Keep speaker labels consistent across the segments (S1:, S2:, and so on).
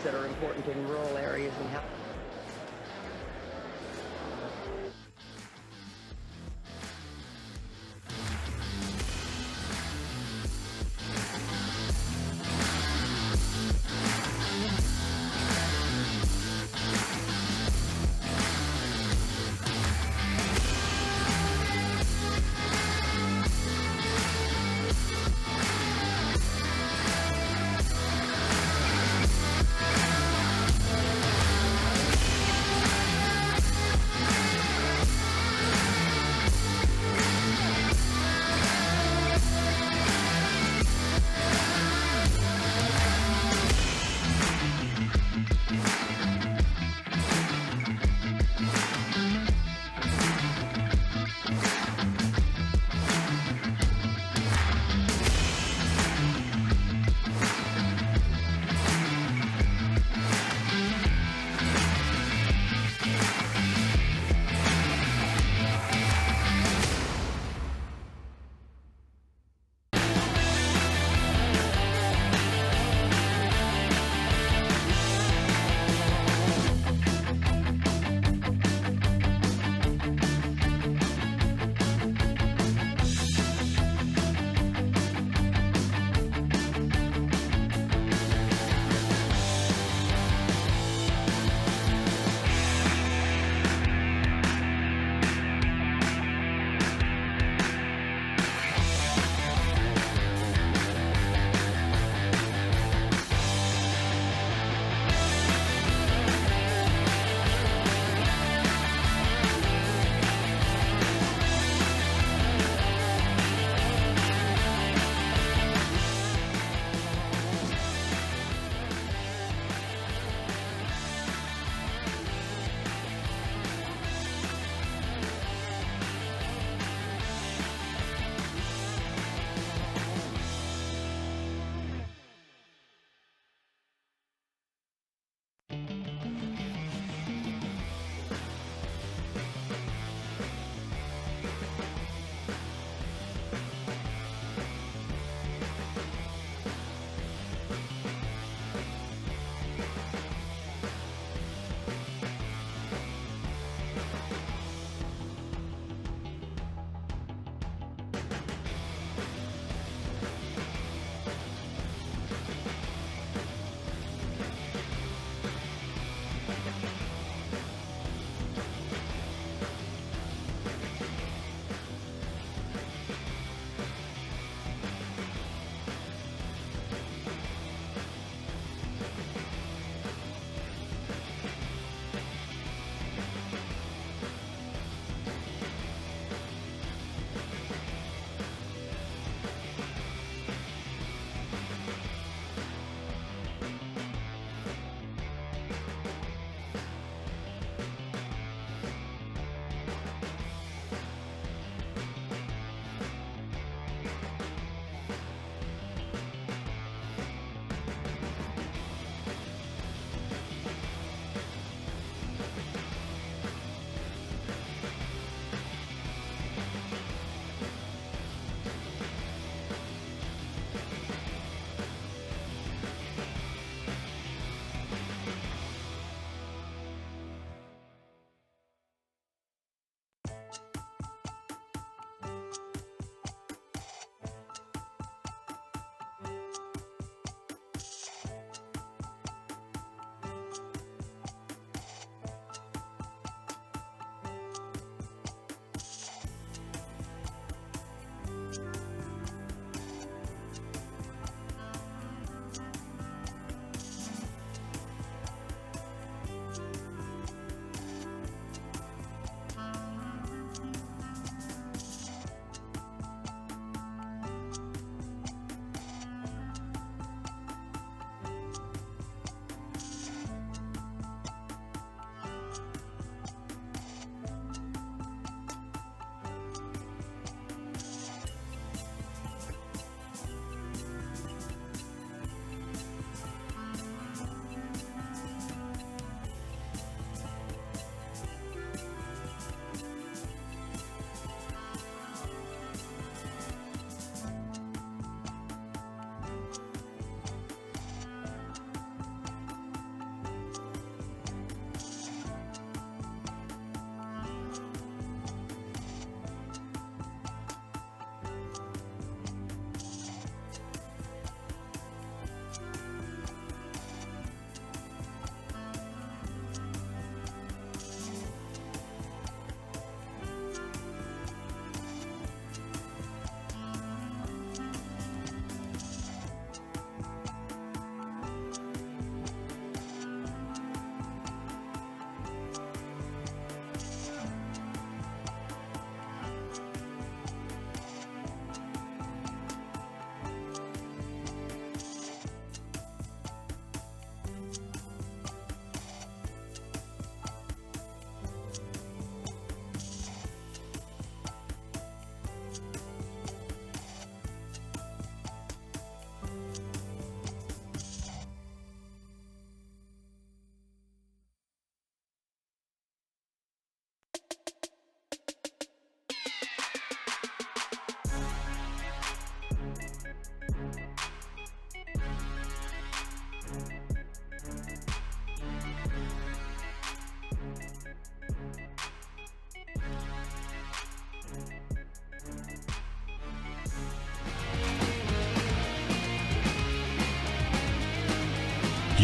S1: that are important in rural areas and how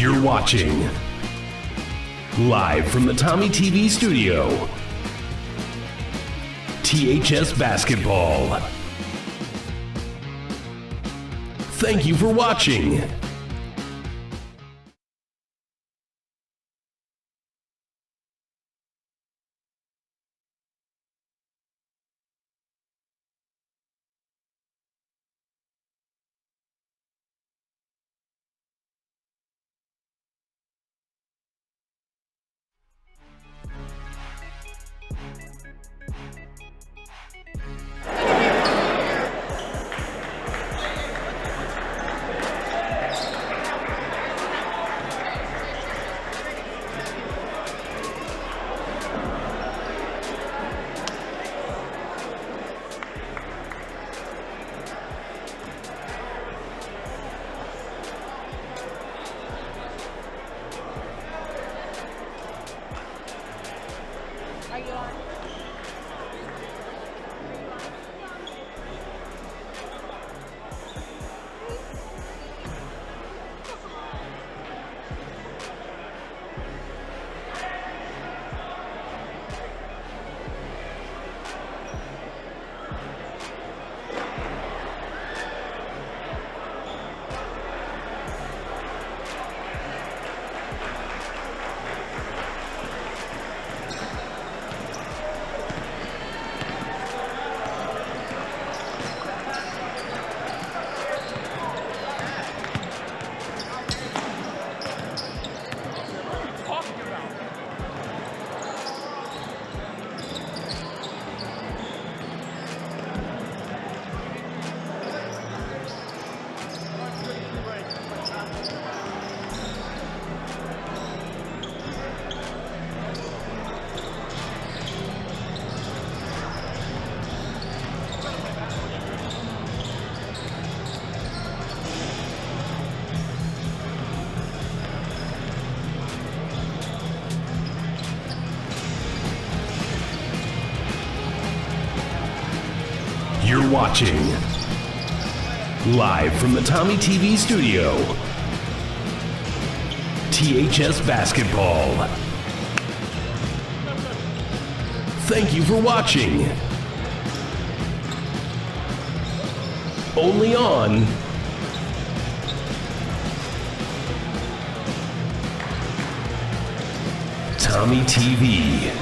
S2: You're watching live from the Tommy TV studio, THS Basketball. Thank you for watching.
S3: Are you on?
S2: You're watching live from the Tommy TV studio, THS Basketball. Thank you for watching. Only on Tommy TV.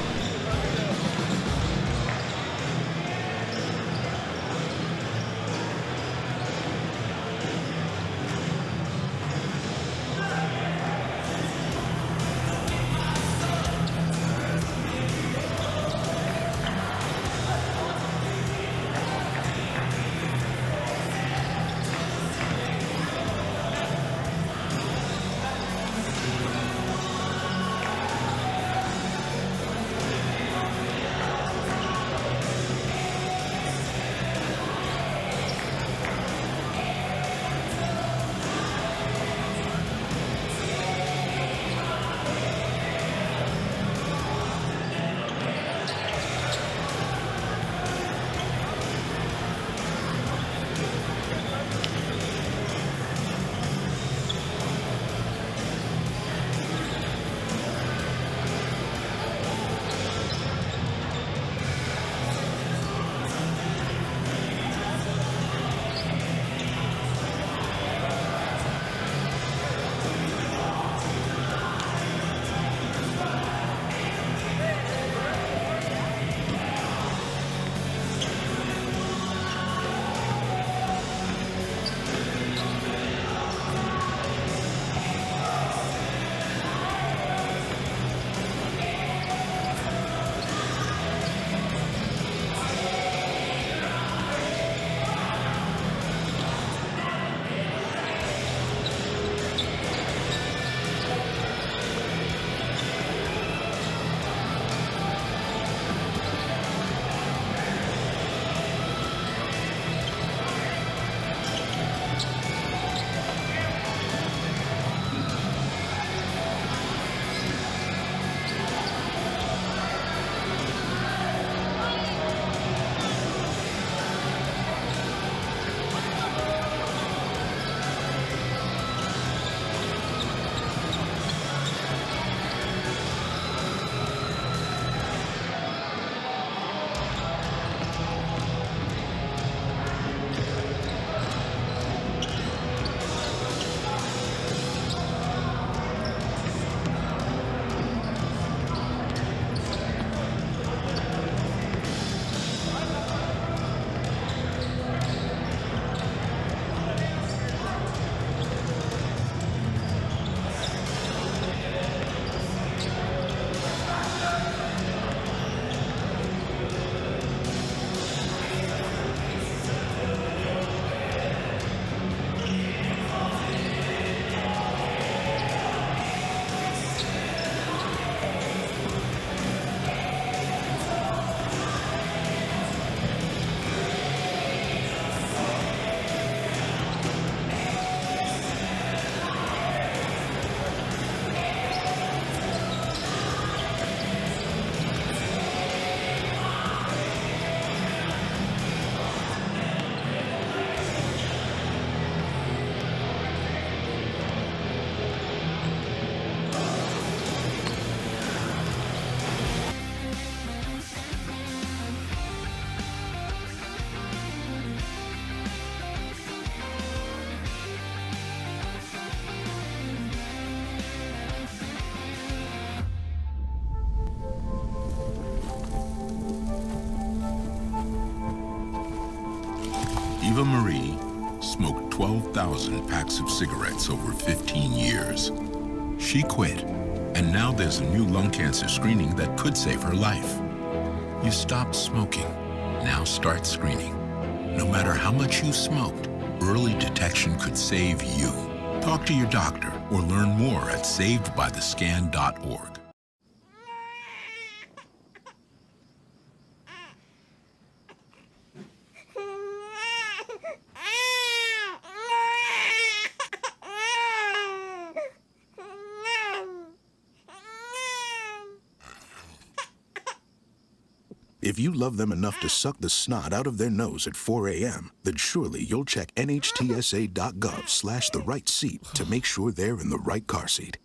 S4: Eva Marie smoked 12,000 packs of cigarettes over 15 years. She quit, and now there's a new lung cancer screening that could save her life. You stopped smoking. Now start screening. No matter how much you smoked, early detection could save you. Talk to your doctor or learn more at savedbythescan.org.
S5: If you love them enough to suck the snot out of their nose at 4 a.m., then surely you'll check nhtsa.gov/the right seat to make sure they're in the right car seat.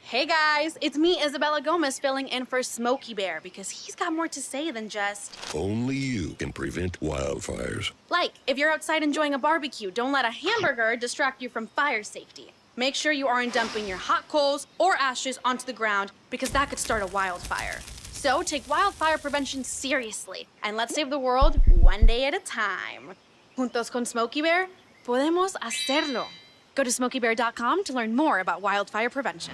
S6: Hey guys, it's me, Isabella Gomez, filling in for Smokey Bear because he's got more to say than just...
S7: Only you can prevent wildfires.
S6: Like, if you're outside enjoying a barbecue, don't let a hamburger distract you from fire safety. Make sure you aren't dumping your hot coals or ashes onto the ground because that could start a wildfire. So take wildfire prevention seriously and let's save the world one day at a time. Juntos con Smokey Bear, podemos hacerlo. Go to smokeybear.com to learn more about wildfire prevention.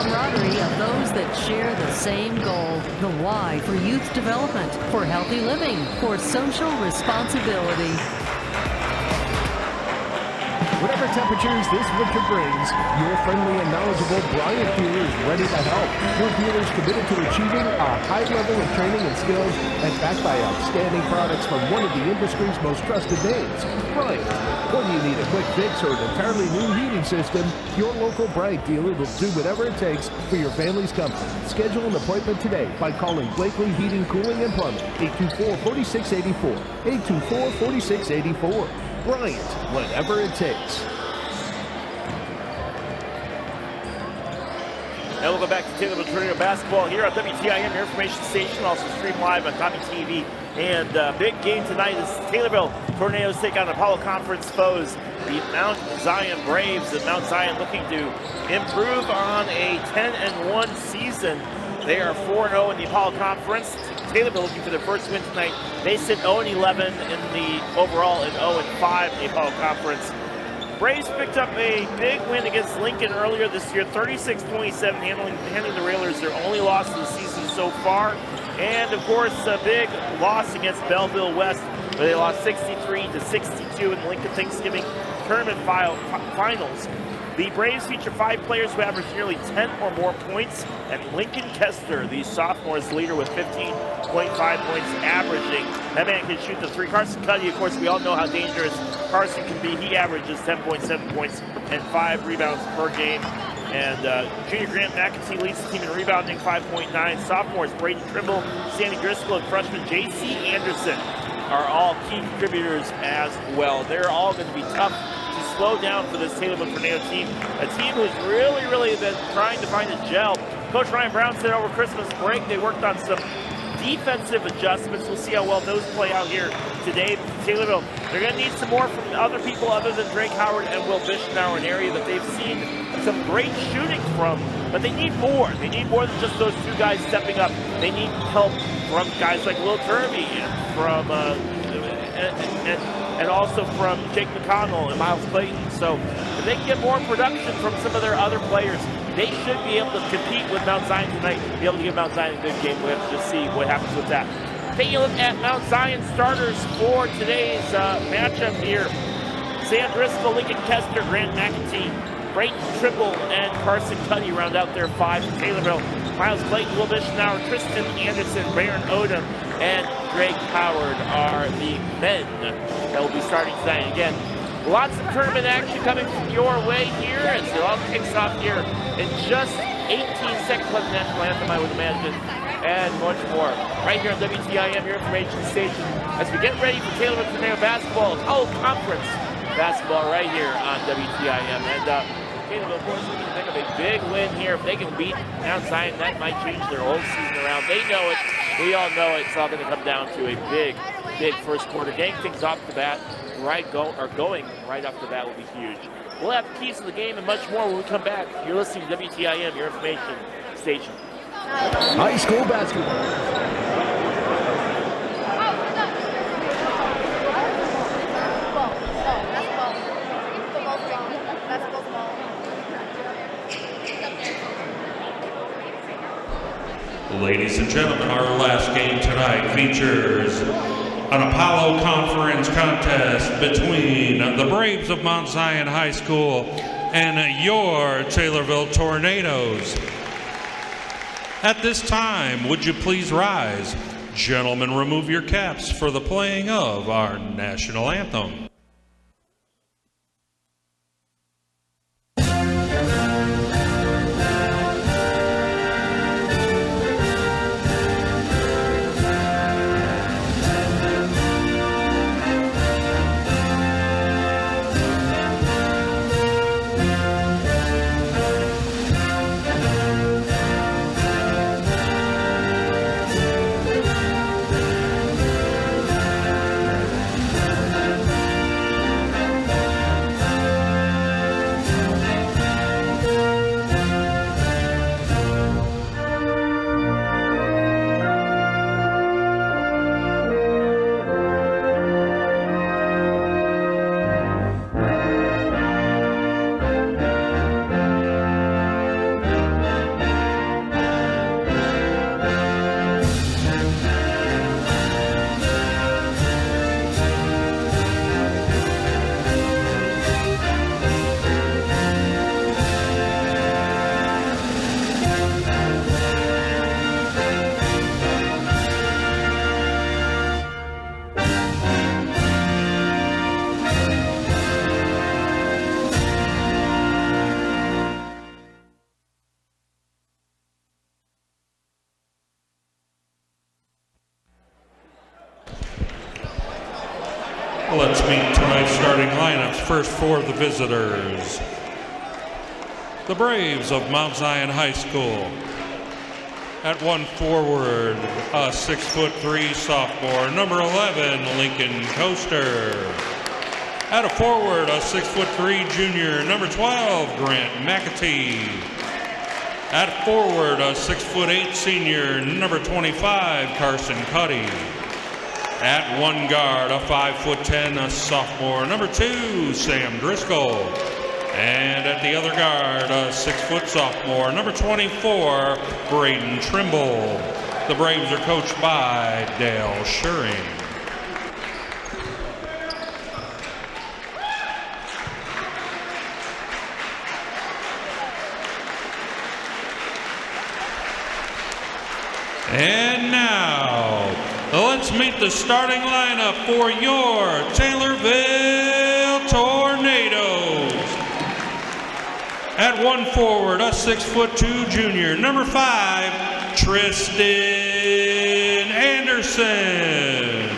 S8: camaraderie of those that share the same goal. The Y for youth development, for healthy living, for social responsibility.
S9: Whatever temperatures this winter brings, your friendly and knowledgeable Bryant dealer is ready to help. Your dealer is committed to achieving a high level of training and skills and backed by outstanding products from one of the industry's most trusted names, Bryant. Whether you need a quick fix or an entirely new heating system, your local Bryant dealer will do whatever it takes for your family's comfort. Schedule an appointment today by calling Blakely Heating, Cooling, and Plumbing, 824-4684, 824-4684. Bryant, whatever it takes.
S10: Now we'll go back to Taylorville Tornado basketball here on WTIM, your information station, also stream live on Tommy TV. And big game tonight is Taylorville Tornadoes take on Apollo Conference foes, the Mount Zion Braves. And Mount Zion looking to improve on a 10-1 season. They are 4-0 in the Apollo Conference. Taylorville looking for their first win tonight. They sit 0-11 in the overall and 0-5 in the Apollo Conference. Braves picked up a big win against Lincoln earlier this year, 36-27, handling the Railers, their only loss of the season so far. And of course, a big loss against Belleville West, where they lost 63-62 in the Lincoln Thanksgiving Tournament Finals. The Braves feature 5 players who average nearly 10 or more points, and Lincoln Kester, the sophomore's leader, with 15.5 points averaging. That man can shoot the three. Carson Cuddy, of course, we all know how dangerous Carson can be. He averages 10.7 points and 5 rebounds per game. And junior Grant McEntee leads the team in rebounding, 5.9. Sophomores Braden Trimble, Sammy Driscoll, and freshman J.C. Anderson are all key contributors as well. They're all going to be tough to slow down for this Taylorville Tornado team, a team who's really been trying to find a gel. Coach Ryan Brown said over Christmas break they worked on some defensive adjustments. We'll see how well those play out here today. Taylorville, they're going to need some more from other people other than Drake Howard and Will Bischenauer, an area that they've seen some great shooting from, but they need more. They need more than just those 2 guys stepping up. They need help from guys like Will Turvey and from and also from Jake McConnell and Miles Clayton. So if they can get more production from some of their other players, they should be able to compete with Mount Zion tonight, be able to give Mount Zion a good game. We'll have to just see what happens with that. Taking a look at Mount Zion starters for today's matchup here. Sam Driscoll, Lincoln Kester, Grant McEntee, Brayton Trimble, and Carson Cuddy round out their 5 for Taylorville. Miles Clayton, Will Bischenauer, Tristan Anderson, Baron Odom, and Drake Howard are the men that will be starting tonight. Again, lots of tournament action coming your way here as it all kicks off here in just 18 seconds left the national anthem, I would imagine, and much more. Right here on WTIM, your information station, as we get ready for Taylorville Tornado basketball, Apollo Conference basketball right here on WTIM. And Taylorville, of course, looking to pick up a big win here. If they can beat Mount Zion, that might change their whole season around. They know it. We all know it. It's all going to come down to a big first quarter. Getting things off the bat, going right off the bat will be huge. We'll have the keys to the game and much more when we come back. You're listening to WTIM, your information station.
S9: High school basketball.
S11: Ladies and gentlemen, our last game tonight features an Apollo Conference contest between the Braves of Mount Zion High School and your Taylorville Tornadoes. At this time, would you please rise? Gentlemen, remove your caps for the playing of our national anthem. Let's meet tonight's starting lineups. First for the visitors, the Braves of Mount Zion High School. At one forward, a 6'3" sophomore, number 11, Lincoln Coaster. At a forward, a 6'3" junior, number 12, Grant McAtee. At forward, a 6'8" senior, number 25, Carson Cuddy. At one guard, a 5'10", a sophomore, number 2, Sam Driscoll. And at the other guard, a 6' sophomore, number 24, Braden Trimble. The Braves are coached by Dale Schuring. And now, let's meet the starting lineup for your Taylorville Tornadoes. At one forward, a 6'2" junior, number 5, Tristan Anderson.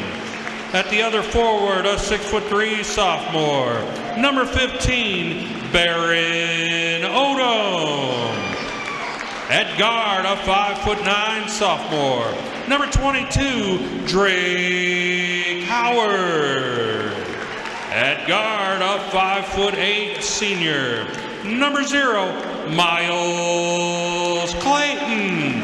S11: At the other forward, a 6'3" sophomore, number 15, Barron Odom. At guard, a 5'9" sophomore, number 22, Drake Howard. At guard, a 5'8" senior, number 0, Miles Clayton.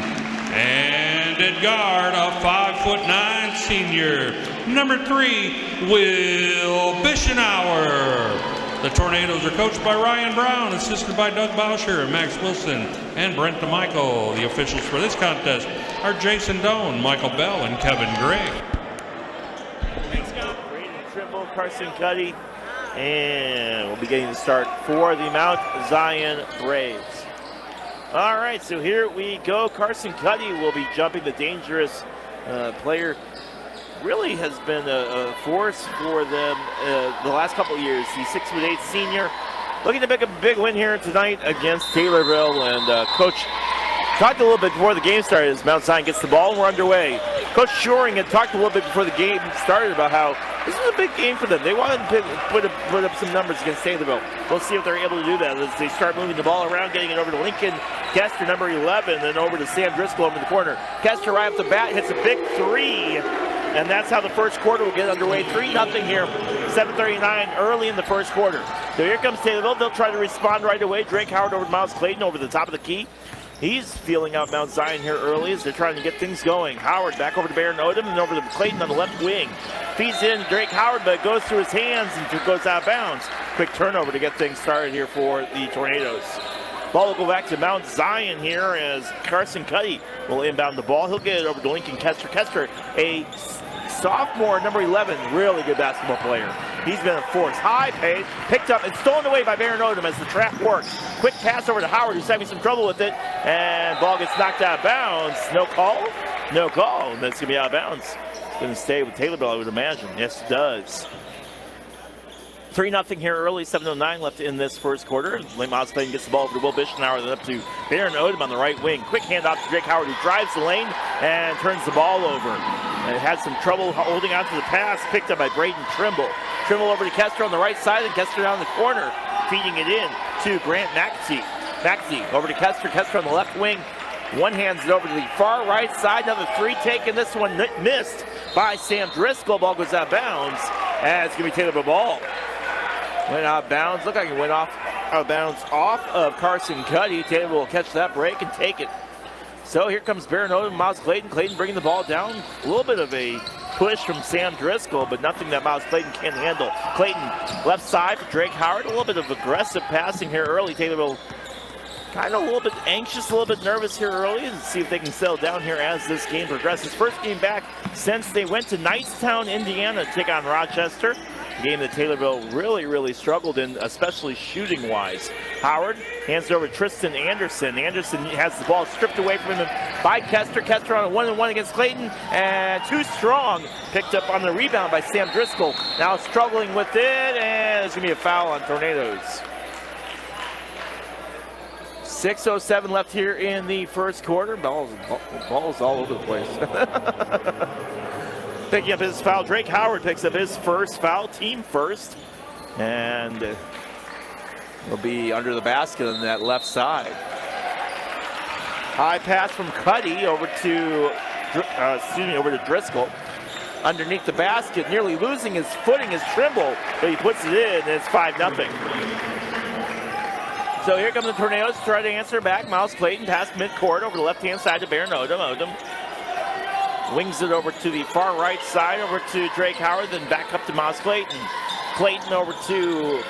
S11: And at guard, a 5'9" senior, number 3, Will Bischenauer. The Tornadoes are coached by Ryan Brown, assisted by Doug Bauscher, Max Wilson, and Brent DeMichael. The officials for this contest are Jason Doan, Michael Bell, and Kevin Gray.
S10: Thanks, Scott. Braden Trimble, Carson Cuddy, and we'll be getting the start for the Mount Zion Braves. All right, so here we go. Carson Cuddy will be jumping, the dangerous player. Really has been a force for them the last couple of years. He's 6'8" senior, looking to make a big win here tonight against Taylorville. And Coach talked a little bit before the game started as Mount Zion gets the ball and we're underway. Coach Schuring had talked a little bit before the game started about how this is a big game for them. They wanted to put up some numbers against Taylorville. We'll see if they're able to do that as they start moving the ball around, getting it over to Lincoln Kester, number 11, then over to Sam Driscoll over the corner. Kester right off the bat hits a big 3. And that's how the first quarter will get underway. 3-0 here, 7:39 early in the first quarter. So here comes Taylorville. They'll try to respond right away. Drake Howard over to Miles Clayton over the top of the key. He's feeling out Mount Zion here early as they're trying to get things going. Howard back over to Barron Odom and over to Clayton on the left wing. Feeds in Drake Howard, but it goes through his hands and goes out of bounds. Quick turnover to get things started here for the Tornadoes. Ball will go back to Mount Zion here as Carson Cuddy will inbound the ball. He'll get it over to Lincoln Kester. Kester, a sophomore, number 11, really good basketball player. He's been a force. High pace, picked up and stolen away by Barron Odom as the trap works. Quick pass over to Howard, who's having some trouble with it, and ball gets knocked out of bounds. No call? No call, and that's going to be out of bounds. Going to stay with Taylorville, I would imagine. Yes, it does. 3-0 here early, 7:09 left in this first quarter. Miles Clayton gets the ball over to Will Bischenauer, then up to Barron Odom on the right wing. Quick handoff to Drake Howard, who drives the lane and turns the ball over. And had some trouble holding on to the pass, picked up by Braden Trimble. Trimble over to Kester on the right side, and Kester down the corner, feeding it in to Grant McAtee. McAtee over to Kester, Kester on the left wing. One hands it over to the far right side. Another 3 taken. This one missed by Sam Driscoll. Ball goes out of bounds. And it's going to be Taylorville ball. Went out of bounds. Looked like it went out of bounds off of Carson Cuddy. Taylor will catch that break and take it. So here comes Barron Odom, Miles Clayton. Clayton bringing the ball down. A little bit of a push from Sam Driscoll, but nothing that Miles Clayton can handle. Clayton left side for Drake Howard. A little bit of aggressive passing here early. Taylorville kind of a little bit anxious, a little bit nervous here early, and see if they can settle down here as this game progresses. First game back since they went to Knightstown, Indiana to take on Rochester. A game that Taylorville really struggled in, especially shooting-wise. Howard hands it over to Tristan Anderson. Anderson has the ball stripped away from him by Kester. Kester on a 1-on-1 against Clayton, and too strong. Picked up on the rebound by Sam Driscoll. Now struggling with it, and there's going to be a foul on Tornadoes. 6:07 left here in the first quarter. Balls all over the place. Picking up his foul, Drake Howard picks up his first foul, team first. And will be under the basket on that left side. High pass from Cuddy over to Driscoll. Underneath the basket, nearly losing his footing is Trimble, but he puts it in, and it's 5-0. So here come the Tornadoes to try to answer back. Miles Clayton past midcourt over the left-hand side to Baron Odom. Odom wings it over to the far right side, over to Drake Howard, then back up to Miles Clayton. Clayton over to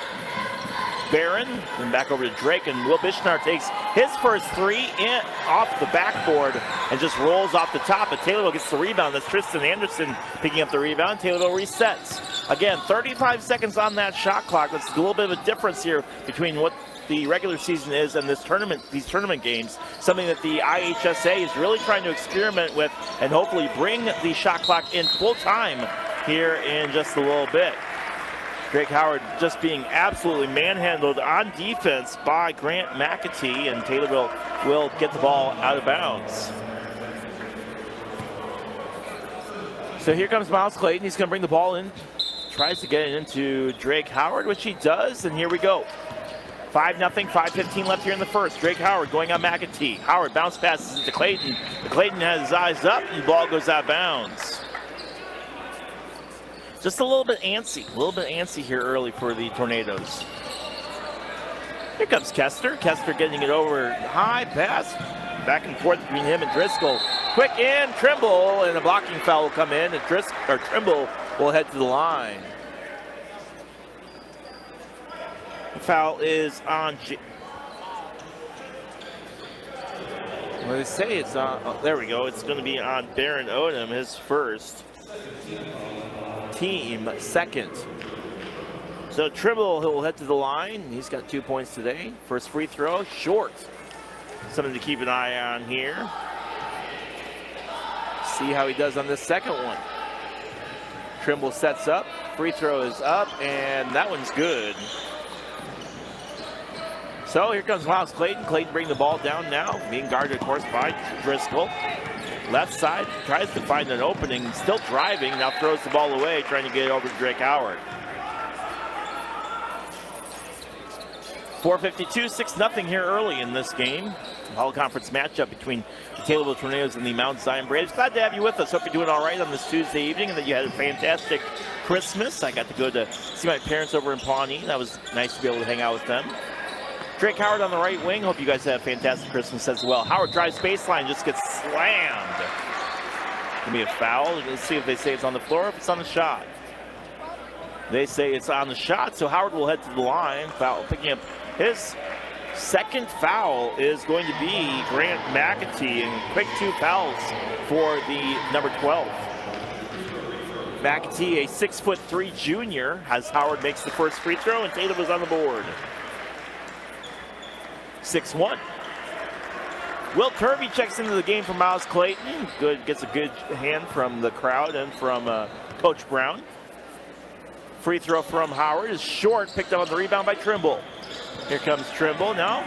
S10: Barron, then back over to Drake, and Will Bishnar takes his first three in off the backboard and just rolls off the top, but Taylorville gets the rebound. That's Tristan Anderson picking up the rebound. Taylorville resets. Again, 35 seconds on that shot clock. That's a little bit of a difference here between what the regular season is and this tournament, these tournament games, something that the IHSA is really trying to experiment with and hopefully bring the shot clock in full time here in just a little bit. Drake Howard just being absolutely manhandled on defense by Grant McAtee, and Taylorville will get the ball out of bounds. So here comes Miles Clayton. He's going to bring the ball in, tries to get it into Drake Howard, which he does, and here we go. 5-0, 5:15 left here in the first. Drake Howard going on McAtee. Howard bounce passes it to Clayton. Clayton has his eyes up, and the ball goes out of bounds. Just a little bit antsy here early for the Tornadoes. Here comes Kester. Kester getting it over, high pass, back and forth between him and Driscoll. Quick in, Trimble, and a blocking foul will come in, and Trimble will head to the line. The foul is on. Well, they say it's on. Oh, there we go. It's going to be on Baron Odom, his first. Team second. So Trimble will head to the line. He's got 2 points today. First free throw, short. Something to keep an eye on here. See how he does on this second one. Trimble sets up. Free throw is up, and that one's good. So here comes Miles Clayton. Clayton bringing the ball down now, being guarded, of course, by Driscoll. Left side, tries to find an opening, still driving, now throws the ball away, trying to get it over to Drake Howard. 4:52, 6-0 here early in this game. All conference matchup between the Taylorville Tornadoes and the Mount Zion Braves. Glad to have you with us. Hope you're doing all right on this Tuesday evening and that you had a fantastic Christmas. I got to go to see my parents over in Pawnee. That was nice to be able to hang out with them. Drake Howard on the right wing. Hope you guys had a fantastic Christmas as well. Howard drives baseline, just gets slammed. Gonna be a foul. Let's see if they say it's on the floor or if it's on the shot. They say it's on the shot, so Howard will head to the line. Foul, picking up his second foul is going to be Grant McAtee, and quick 2 fouls for the number 12. McAtee, a 6'3" junior, as Howard makes the first free throw, and Tatum was on the board. 6-1. Will Turvey checks into the game for Miles Clayton. Good, gets a good hand from the crowd and from Coach Brown. Free throw from Howard is short, picked up on the rebound by Trimble. Here comes Trimble now.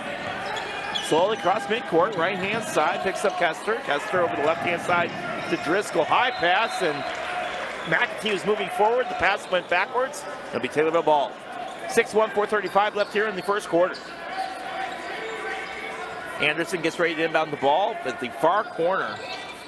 S10: Slowly across midcourt, right-hand side, picks up Kester. Kester over the left-hand side to Driscoll. High pass, and McAtee was moving forward. The pass went backwards. It'll be Taylorville ball. 6-1, 4:35 left here in the first quarter. Anderson gets ready to inbound the ball, but the far corner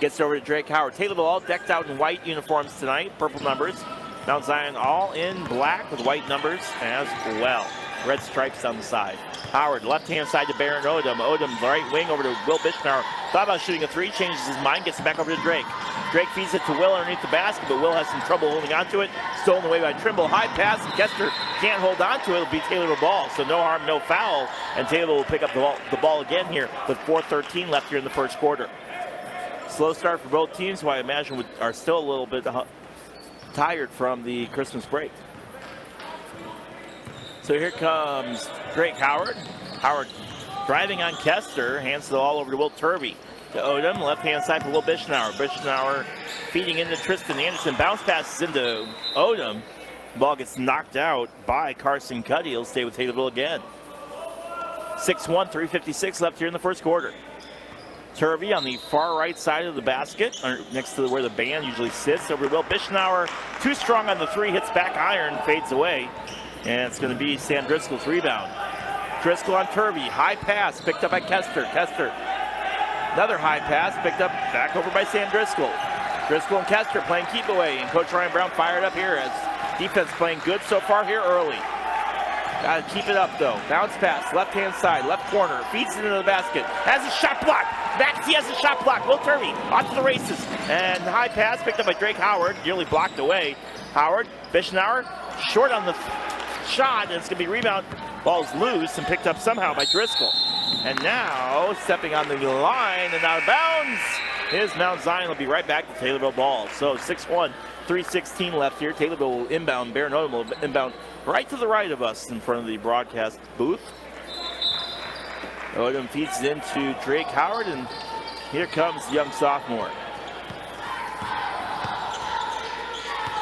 S10: gets over to Drake Howard. Taylorville all decked out in white uniforms tonight, purple numbers. Mount Zion all in black with white numbers as well. Red stripes on the side. Howard, left-hand side to Baron Odom. Odom, right wing over to Will Bishnar. Thought about shooting a three, changes his mind, gets it back over to Drake. Drake feeds it to Will underneath the basket, but Will has some trouble holding onto it. Stolen away by Trimble. High pass, and Kester can't hold onto it. It'll be Taylorville ball, so no harm, no foul. And Taylorville will pick up the ball again here with 4:13 left here in the first quarter. Slow start for both teams, who I imagine are still a little bit tired from the Christmas break. So here comes Drake Howard. Howard driving on Kester, hands the ball over to Will Turvey. To Odom, left-hand side for Will Bishnauer. Bishnauer feeding into Tristan Anderson. Bounce passes into Odom. The ball gets knocked out by Carson Cuddy. He'll stay with Taylorville again. 6-1, 3:56 left here in the first quarter. Turvey on the far right side of the basket, or next to where the band usually sits. Over to Will Bischnauer, too strong on the three, hits back iron, fades away. And it's going to be Sam Driscoll's rebound. Driscoll on Turvey, high pass, picked up by Kester. Kester, another high pass, picked up back over by Sam Driscoll. Driscoll and Kester playing keep away, and Coach Ryan Brown fired up here as defense playing good so far here early. Got to keep it up though. Bounce pass, left-hand side, left corner, feeds it into the basket, has a shot block. Back, he has a shot block. Will Turvey off to the races, and high pass picked up by Drake Howard, nearly blocked away. Howard, Bischnauer, short on the shot, and it's going to be rebound. Ball's loose and picked up somehow by Driscoll. And now, stepping on the line and out of bounds, is Mount Zion. Will be right back to Taylorville ball. So 6-1, 3:16 left here. Taylorville will inbound. Baron Odom will inbound right to the right of us in front of the broadcast booth. Odom feeds it into Drake Howard, and here comes the young sophomore.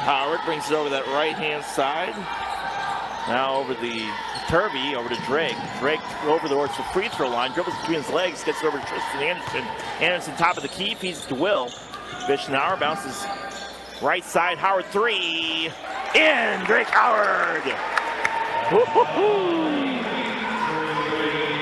S10: Howard brings it over that right-hand side. Now over the Turvey, over to Drake. Drake over towards the free throw line, dribbles between his legs, gets it over to Tristan Anderson. Anderson top of the key, feeds it to Will. Bischnauer bounces right side, Howard three, in, Drake Howard!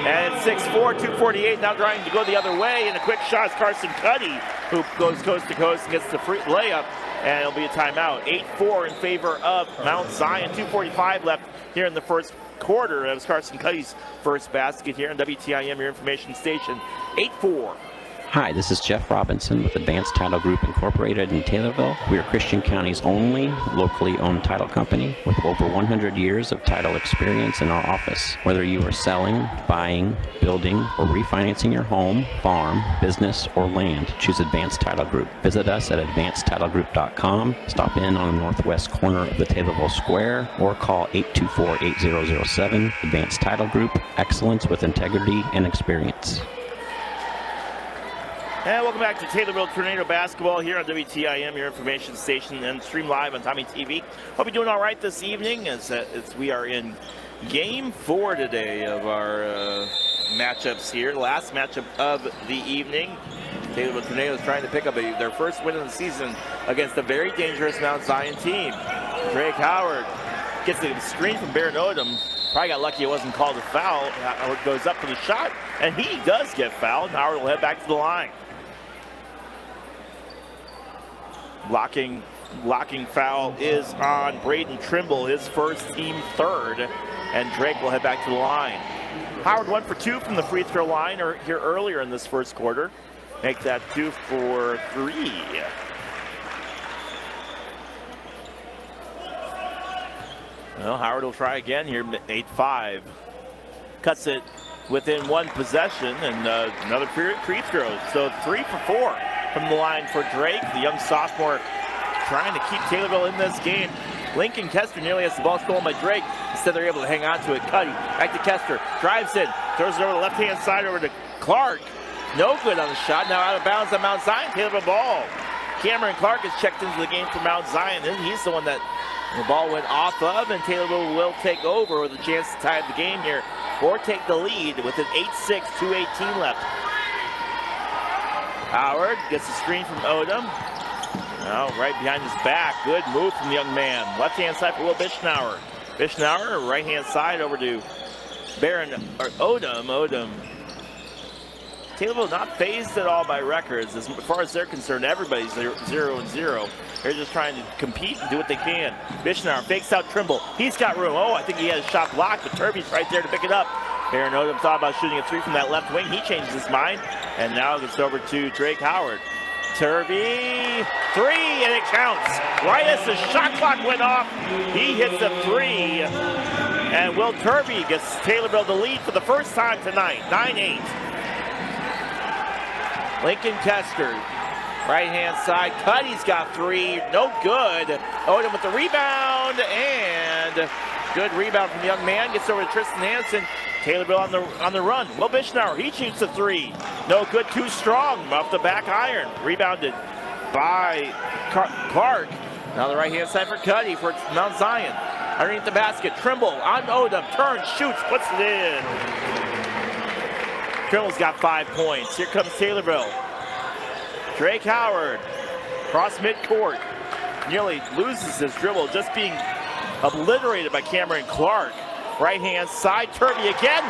S10: And it's 6-4, 2:48, now trying to go the other way, and a quick shot is Carson Cuddy, who goes coast to coast and gets the free layup, and it'll be a timeout. 8-4 in favor of Mount Zion, 2:45 left here in the first quarter. That was Carson Cuddy's first basket here on WTIM, your information station. 8-4.
S12: Hi, this is Jeff Robinson with Advanced Title Group Incorporated in Taylorville. We are Christian County's only locally owned title company with over 100 years of title experience in our office. Whether you are selling, buying, building, or refinancing your home, farm, business, or land, choose Advanced Title Group. Visit us at advancedtitlegroup.com, stop in on the northwest corner of the Taylorville Square, or call 824-8007. Advanced Title Group, excellence with integrity and experience.
S10: And welcome back to Taylorville Tornado Basketball here on WTIM, your information station, and stream live on Tommy TV. Hope you're doing all right this evening as we are in Game 4 today of our matchups here. Last matchup of the evening. Taylorville Tornadoes trying to pick up their first win of the season against a very dangerous Mount Zion team. Drake Howard gets a screen from Baron Odom. Probably got lucky it wasn't called a foul. Howard goes up for the shot, and he does get fouled. Howard will head back to the line. Blocking foul is on Braden Trimble, his first, team third, and Drake will head back to the line. Howard 1 for 2 from the free throw line here earlier in this first quarter. Make that 2 for 3. Well, Howard will try again here, 8-5. Cuts it within one possession, and another free throw. So 3 for 4 from the line for Drake, the young sophomore trying to keep Taylorville in this game. Lincoln Kester nearly has the ball stolen by Drake. Instead, they're able to hang on to it. Cuddy back to Kester, drives in, throws it over the left-hand side over to Clark. No good on the shot. Now out of bounds on Mount Zion. Taylorville ball. Cameron Clark has checked into the game for Mount Zion, and he's the one that the ball went off of, and Taylorville will take over with a chance to tie the game here or take the lead with an 8-6, 2:18 left. Howard gets a screen from Odom. Now right behind his back. Good move from the young man. Left-hand side for Will Bischnauer. Bischnauer, right-hand side over to Odom. Taylorville not phased at all by records. As far as they're concerned, everybody's 0-0. They're just trying to compete and do what they can. Bischnauer fakes out Trimble. He's got room. Oh, I think he has a shot blocked, but Turvey's right there to pick it up. Baron Odom thought about shooting a 3 from that left wing. He changes his mind, and now gets over to Drake Howard. Turvey, 3, and it counts. Right as the shot clock went off, he hits a 3. And Will Turvey gets Taylorville the lead for the first time tonight, 9-8. Lincoln Kester, right-hand side. Cuddy's got 3, no good. Odom with the rebound, and good rebound from the young man. Gets over to Tristan Hansen. Taylorville on the run. Will Bischnauer, he shoots a 3. No good, too strong off the back iron. Rebounded by Clark. Now the right-hand side for Cuddy for Mount Zion. Underneath the basket, Trimble on Odom, turns, shoots, puts it in. Trimble's got 5 points. Here comes Taylorville. Drake Howard, cross midcourt, nearly loses his dribble, just being obliterated by Cameron Clark. Right-hand side, Turvey again,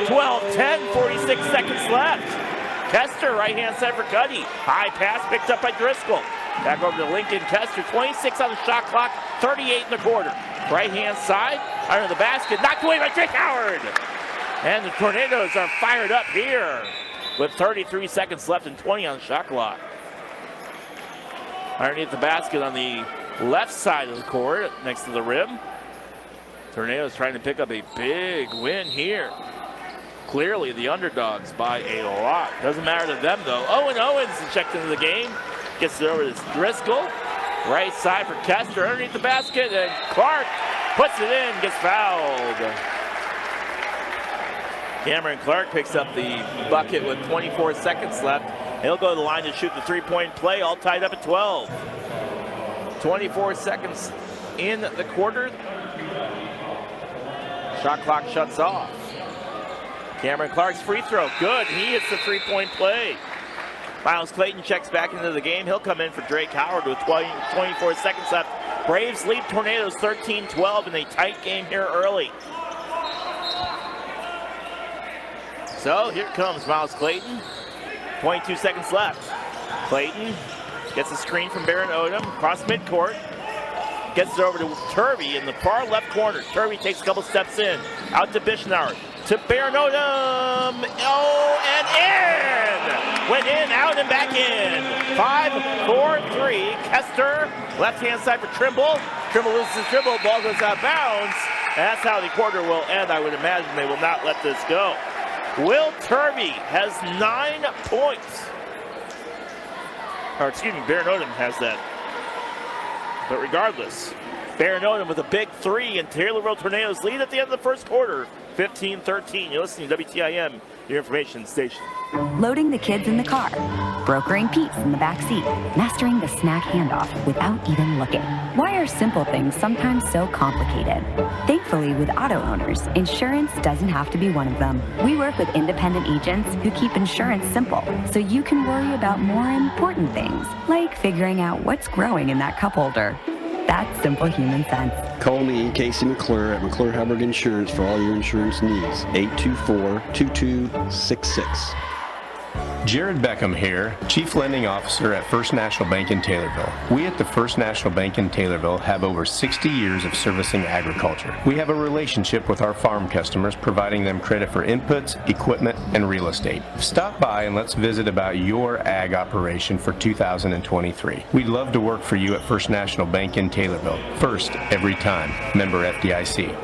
S10: 12-10, 46 seconds left. Kester, right-hand side for Cuddy. High pass picked up by Driscoll. Back over to Lincoln Kester, 26 on the shot clock, 38 in the quarter. Right-hand side, under the basket, knocked away by Drake Howard. And the Tornadoes are fired up here with 33 seconds left and 20 on the shot clock. Underneath the basket on the left side of the court, next to the rim. Tornadoes trying to pick up a big win here. Clearly the underdogs by a lot. Doesn't matter to them though. Owen Owens checked into the game. Gets it over to Driscoll. Right side for Kester underneath the basket, and Clark puts it in, gets fouled. Cameron Clark picks up the bucket with 24 seconds left. He'll go to the line to shoot the three-point play, all tied up at 12. 24 seconds in the quarter. Shot clock shuts off. Cameron Clark's free throw, good. He hits the three-point play. Miles Clayton checks back into the game. He'll come in for Drake Howard with 24 seconds left. Braves lead Tornadoes 13-12 in a tight game here early. So here comes Miles Clayton. 22 seconds left. Clayton gets a screen from Baron Odom, cross midcourt. Gets it over to Turvey in the far left corner. Turvey takes a couple steps in. Out to Bishnauer. To Baron Odom. Oh, and in! Went in, out, and back in. 5-4-3. Kester, left-hand side for Trimble. Trimble loses his dribble. Ball goes out of bounds. That's how the quarter will end. I would imagine they will not let this go. Will Turvey has 9 points. Or excuse me, Baron Odom has that. But regardless, Baron Odom with a big three, and Taylorville Tornadoes lead at the end of the first quarter, 15-13. You're listening to WTIM, your information station.
S13: Loading the kids in the car, brokering peace in the back seat, mastering the snack handoff without even looking. Why are simple things sometimes so complicated? Thankfully, with auto owners, insurance doesn't have to be one of them. We work with independent agents who keep insurance simple, so you can worry about more important things, like figuring out what's growing in that cup holder. That's simple human sense.
S14: Call me, Casey McClure, at McClure Hubbard Insurance for all your insurance needs. 824-2266.
S15: Jared Beckham here, Chief Lending Officer at First National Bank in Taylorville. We at the First National Bank in Taylorville have over 60 years of servicing agriculture. We have a relationship with our farm customers, providing them credit for inputs, equipment, and real estate. Stop by and let's visit about your ag operation for 2023. We'd love to work for you at First National Bank in Taylorville. First, every time. Member FDIC.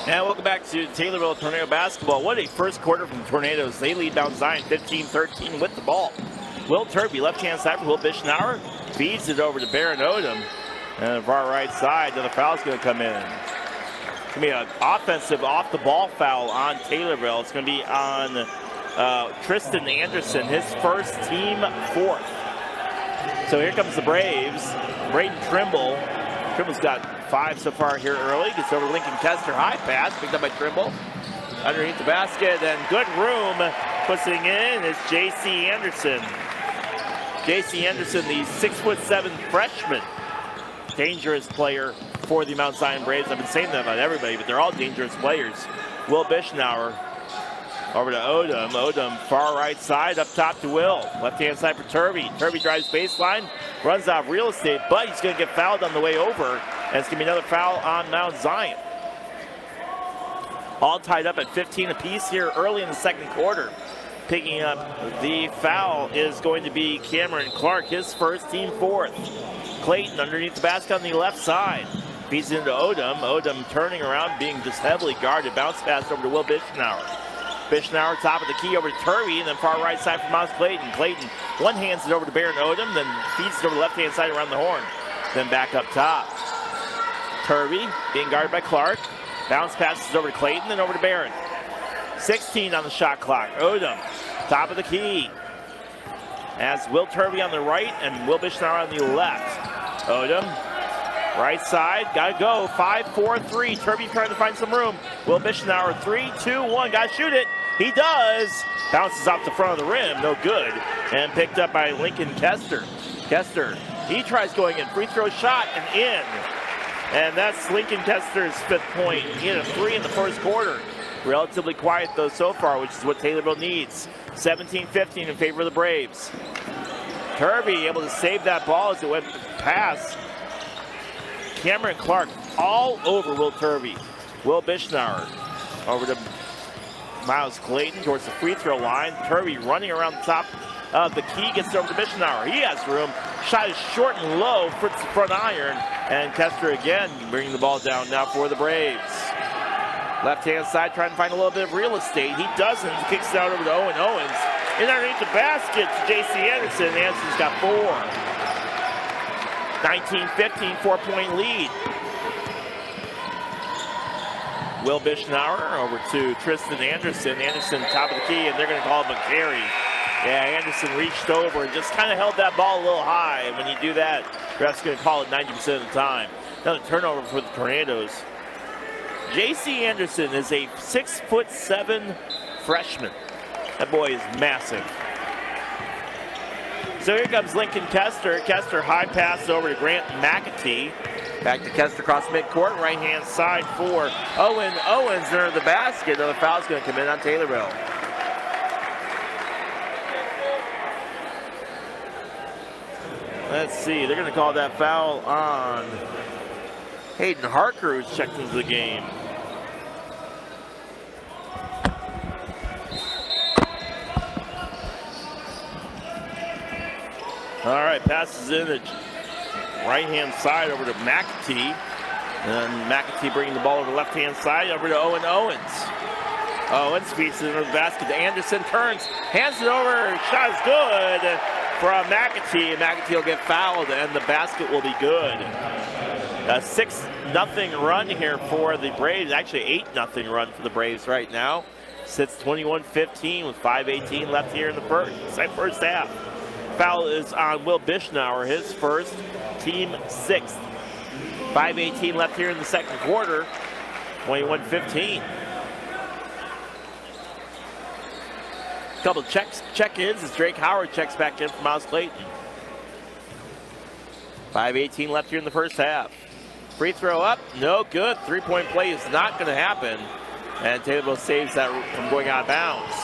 S10: And welcome back to Taylorville Tornado basketball. What a first quarter from the Tornadoes. They lead Mount Zion 15-13 with the ball. Will Turvey, left-hand side for Will Bishnauer, feeds it over to Baron Odom. And the far right side, then the foul's going to come in. It's going to be an offensive off-the-ball foul on Taylorville. It's going to be on Tristan Anderson, his first team fourth. So here comes the Braves. Braden Trimble. Trimble's got 5 so far here early. Gets over to Lincoln Kester. High pass picked up by Trimble. Underneath the basket, and good room. Pushing in is J.C. Anderson. J.C. Anderson, the 6'7" freshman. Dangerous player for the Mount Zion Braves. I've been saying that about everybody, but they're all dangerous players. Will Bishnauer over to Odom. Odom, far right side, up top to Will. Left-hand side for Turvey. Turvey drives baseline, runs out of real estate, but he's going to get fouled on the way over. And it's going to be another foul on Mount Zion. All tied up at 15 apiece here early in the second quarter. Picking up the foul is going to be Cameron Clark, his first, team fourth. Clayton underneath the basket on the left side. Feeds into Odom. Odom turning around, being just heavily guarded. Bounce pass over to Will Bishnauer. Bishnauer top of the key over to Turvey, and then far right side for Miles Clayton. Clayton one hands it over to Baron Odom, then feeds it over the left-hand side around the horn. Then back up top. Turvey being guarded by Clark. Bounce passes over to Clayton, then over to Barron. 16 on the shot clock. Odom, top of the key. As Will Turvey on the right and Will Bishnauer on the left. Odom, right side, gotta go. 5-4-3. Turvey trying to find some room. Will Bischenauer, 3-2-1. Gotta shoot it. He does. Bounces off the front of the rim. No good. And picked up by Lincoln Kester. Kester, he tries going in. Free throw shot and in. And that's Lincoln Kester's 5th point. He hit a 3 in the first quarter. Relatively quiet, though, so far, which is what Taylorville needs. 17-15 in favor of the Braves. Turvey able to save that ball as it went past Cameron Clark all over Will Turvey. Will Bischenauer over to Miles Clayton towards the free throw line. Turvey running around the top of the key, gets over to Bischenauer. He has room. Shot is short and low, front iron. And Kester again bringing the ball down now for the Braves. Left-hand side trying to find a little bit of real estate. He doesn't. He kicks it out over to Owen Owens. In underneath the basket to J.C. Anderson. Anderson's got 4. 19-15, 4-point lead. Will Bischenauer over to Tristan Anderson. Anderson top of the key, and they're going to call him a carry. Yeah, Anderson reached over and just kind of held that ball a little high. And when you do that, ref's going to call it 90% of the time. Another turnover for the Tornadoes. J.C. Anderson is a 6'7" freshman. That boy is massive. So here comes Lincoln Kester. Kester high pass over to Grant McAtee. Back to Kester across midcourt, right-hand side for Owen Owens under the basket. Another foul's going to come in on Taylorville. Let's see, they're going to call that foul on Hayden Harker, who's checked into the game. All right, passes in the right-hand side over to McAtee. And McAtee bringing the ball over the left-hand side over to Owen Owens. Owens feeds it into the basket to Anderson, turns, hands it over, shot is good from McAtee. McAtee will get fouled and the basket will be good. A 6-0 run here for the Braves, actually 8-0 run for the Braves right now. Sits 21-15 with 5:18 left here in the first half. Foul is on Will Bischenauer, his first, team 6th. 5:18 left here in the second quarter, 21-15. Couple check-ins as Drake Howard checks back in for Miles Clayton. 5:18 left here in the first half. Free throw up, no good. 3-point play is not going to happen. And Taylorville saves that from going out of bounds.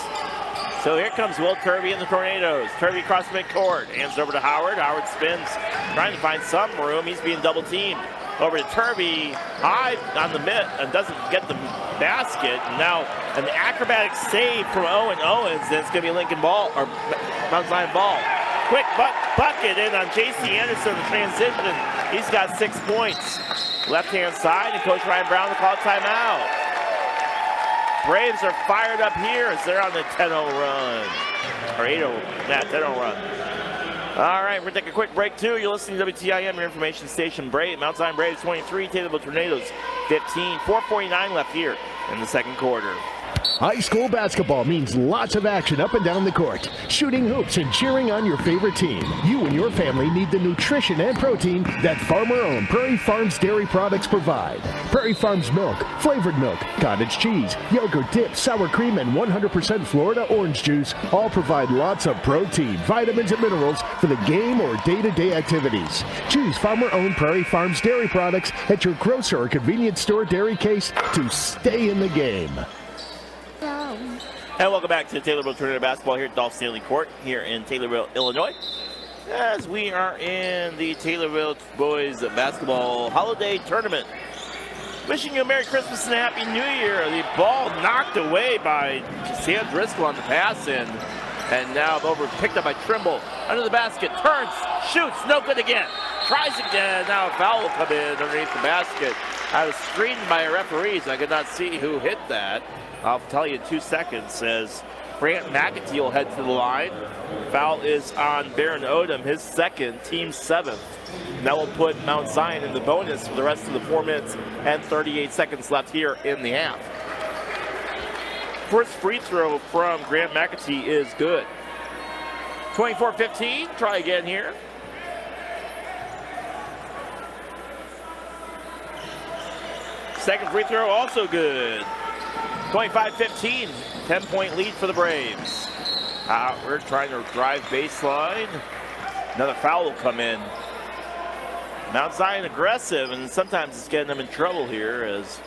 S10: So here comes Will Turvey and the Tornadoes. Turvey across midcourt, hands over to Howard. Howard spins, trying to find some room. He's being double teamed. Over to Turvey, high on the mid, and doesn't get the basket. And now an acrobatic save from Owen Owens, and it's going to be Lincoln ball, or Mount Zion ball. Quick bucket in on J.C. Anderson, the transition. He's got 6 points. Left-hand side, and Coach Ryan Brown will call timeout. Braves are fired up here as they're on the 10-0 run. Or 8-0, yeah, 10-0 run. All right, we're going to take a quick break, too. You're listening to WTIM, your information station. Mount Zion Braves 23, Taylorville Tornadoes 15. 4:49 left here in the second quarter.
S9: High school basketball means lots of action up and down the court. Shooting hoops and cheering on your favorite team. You and your family need the nutrition and protein that farmer-owned Prairie Farms dairy products provide. Prairie Farms milk, flavored milk, cottage cheese, yogurt dip, sour cream, and 100% Florida orange juice all provide lots of protein, vitamins, and minerals for the game or day-to-day activities. Choose farmer-owned Prairie Farms dairy products at your grocer or convenience store dairy case to stay in the game.
S10: And welcome back to Taylorville Tornado Basketball here at Dolph Stanley Court here in Taylorville, Illinois. As we are in the Taylorville Boys Basketball Holiday Tournament. Wishing you a Merry Christmas and a Happy New Year. The ball knocked away by Sam Driscoll on the pass in. And now picked up by Trimble. Under the basket, turns, shoots, no good again. Tries again, now a foul will come in underneath the basket. I was screened by a referee, so I could not see who hit that. I'll tell you in 2 seconds, as Grant McAtee will head to the line. Foul is on Baron Odom, his second, team 7th. And that will put Mount Zion in the bonus for the rest of the 4 minutes and 38 seconds left here in the half. First free throw from Grant McAtee is good. 24-15, try again here. Second free throw also good. 25-15, 10-point lead for the Braves. We're trying to drive baseline. Another foul will come in. Mount Zion aggressive, and sometimes it's getting them in trouble here as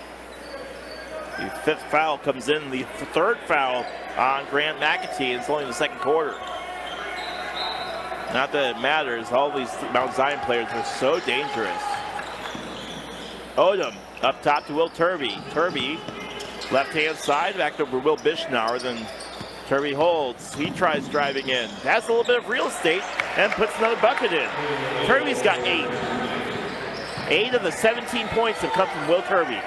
S10: the fifth foul comes in. The third foul on Grant McAtee. It's only the second quarter. Not that it matters. All these Mount Zion players are so dangerous. Odom up top to Will Turvey. Turvey, left-hand side, back over Will Bishnauer. Then Turvey holds. He tries driving in. Has a little bit of real estate and puts another bucket in. Turvey's got 8. 8 of the 17 points have come from Will Turvey.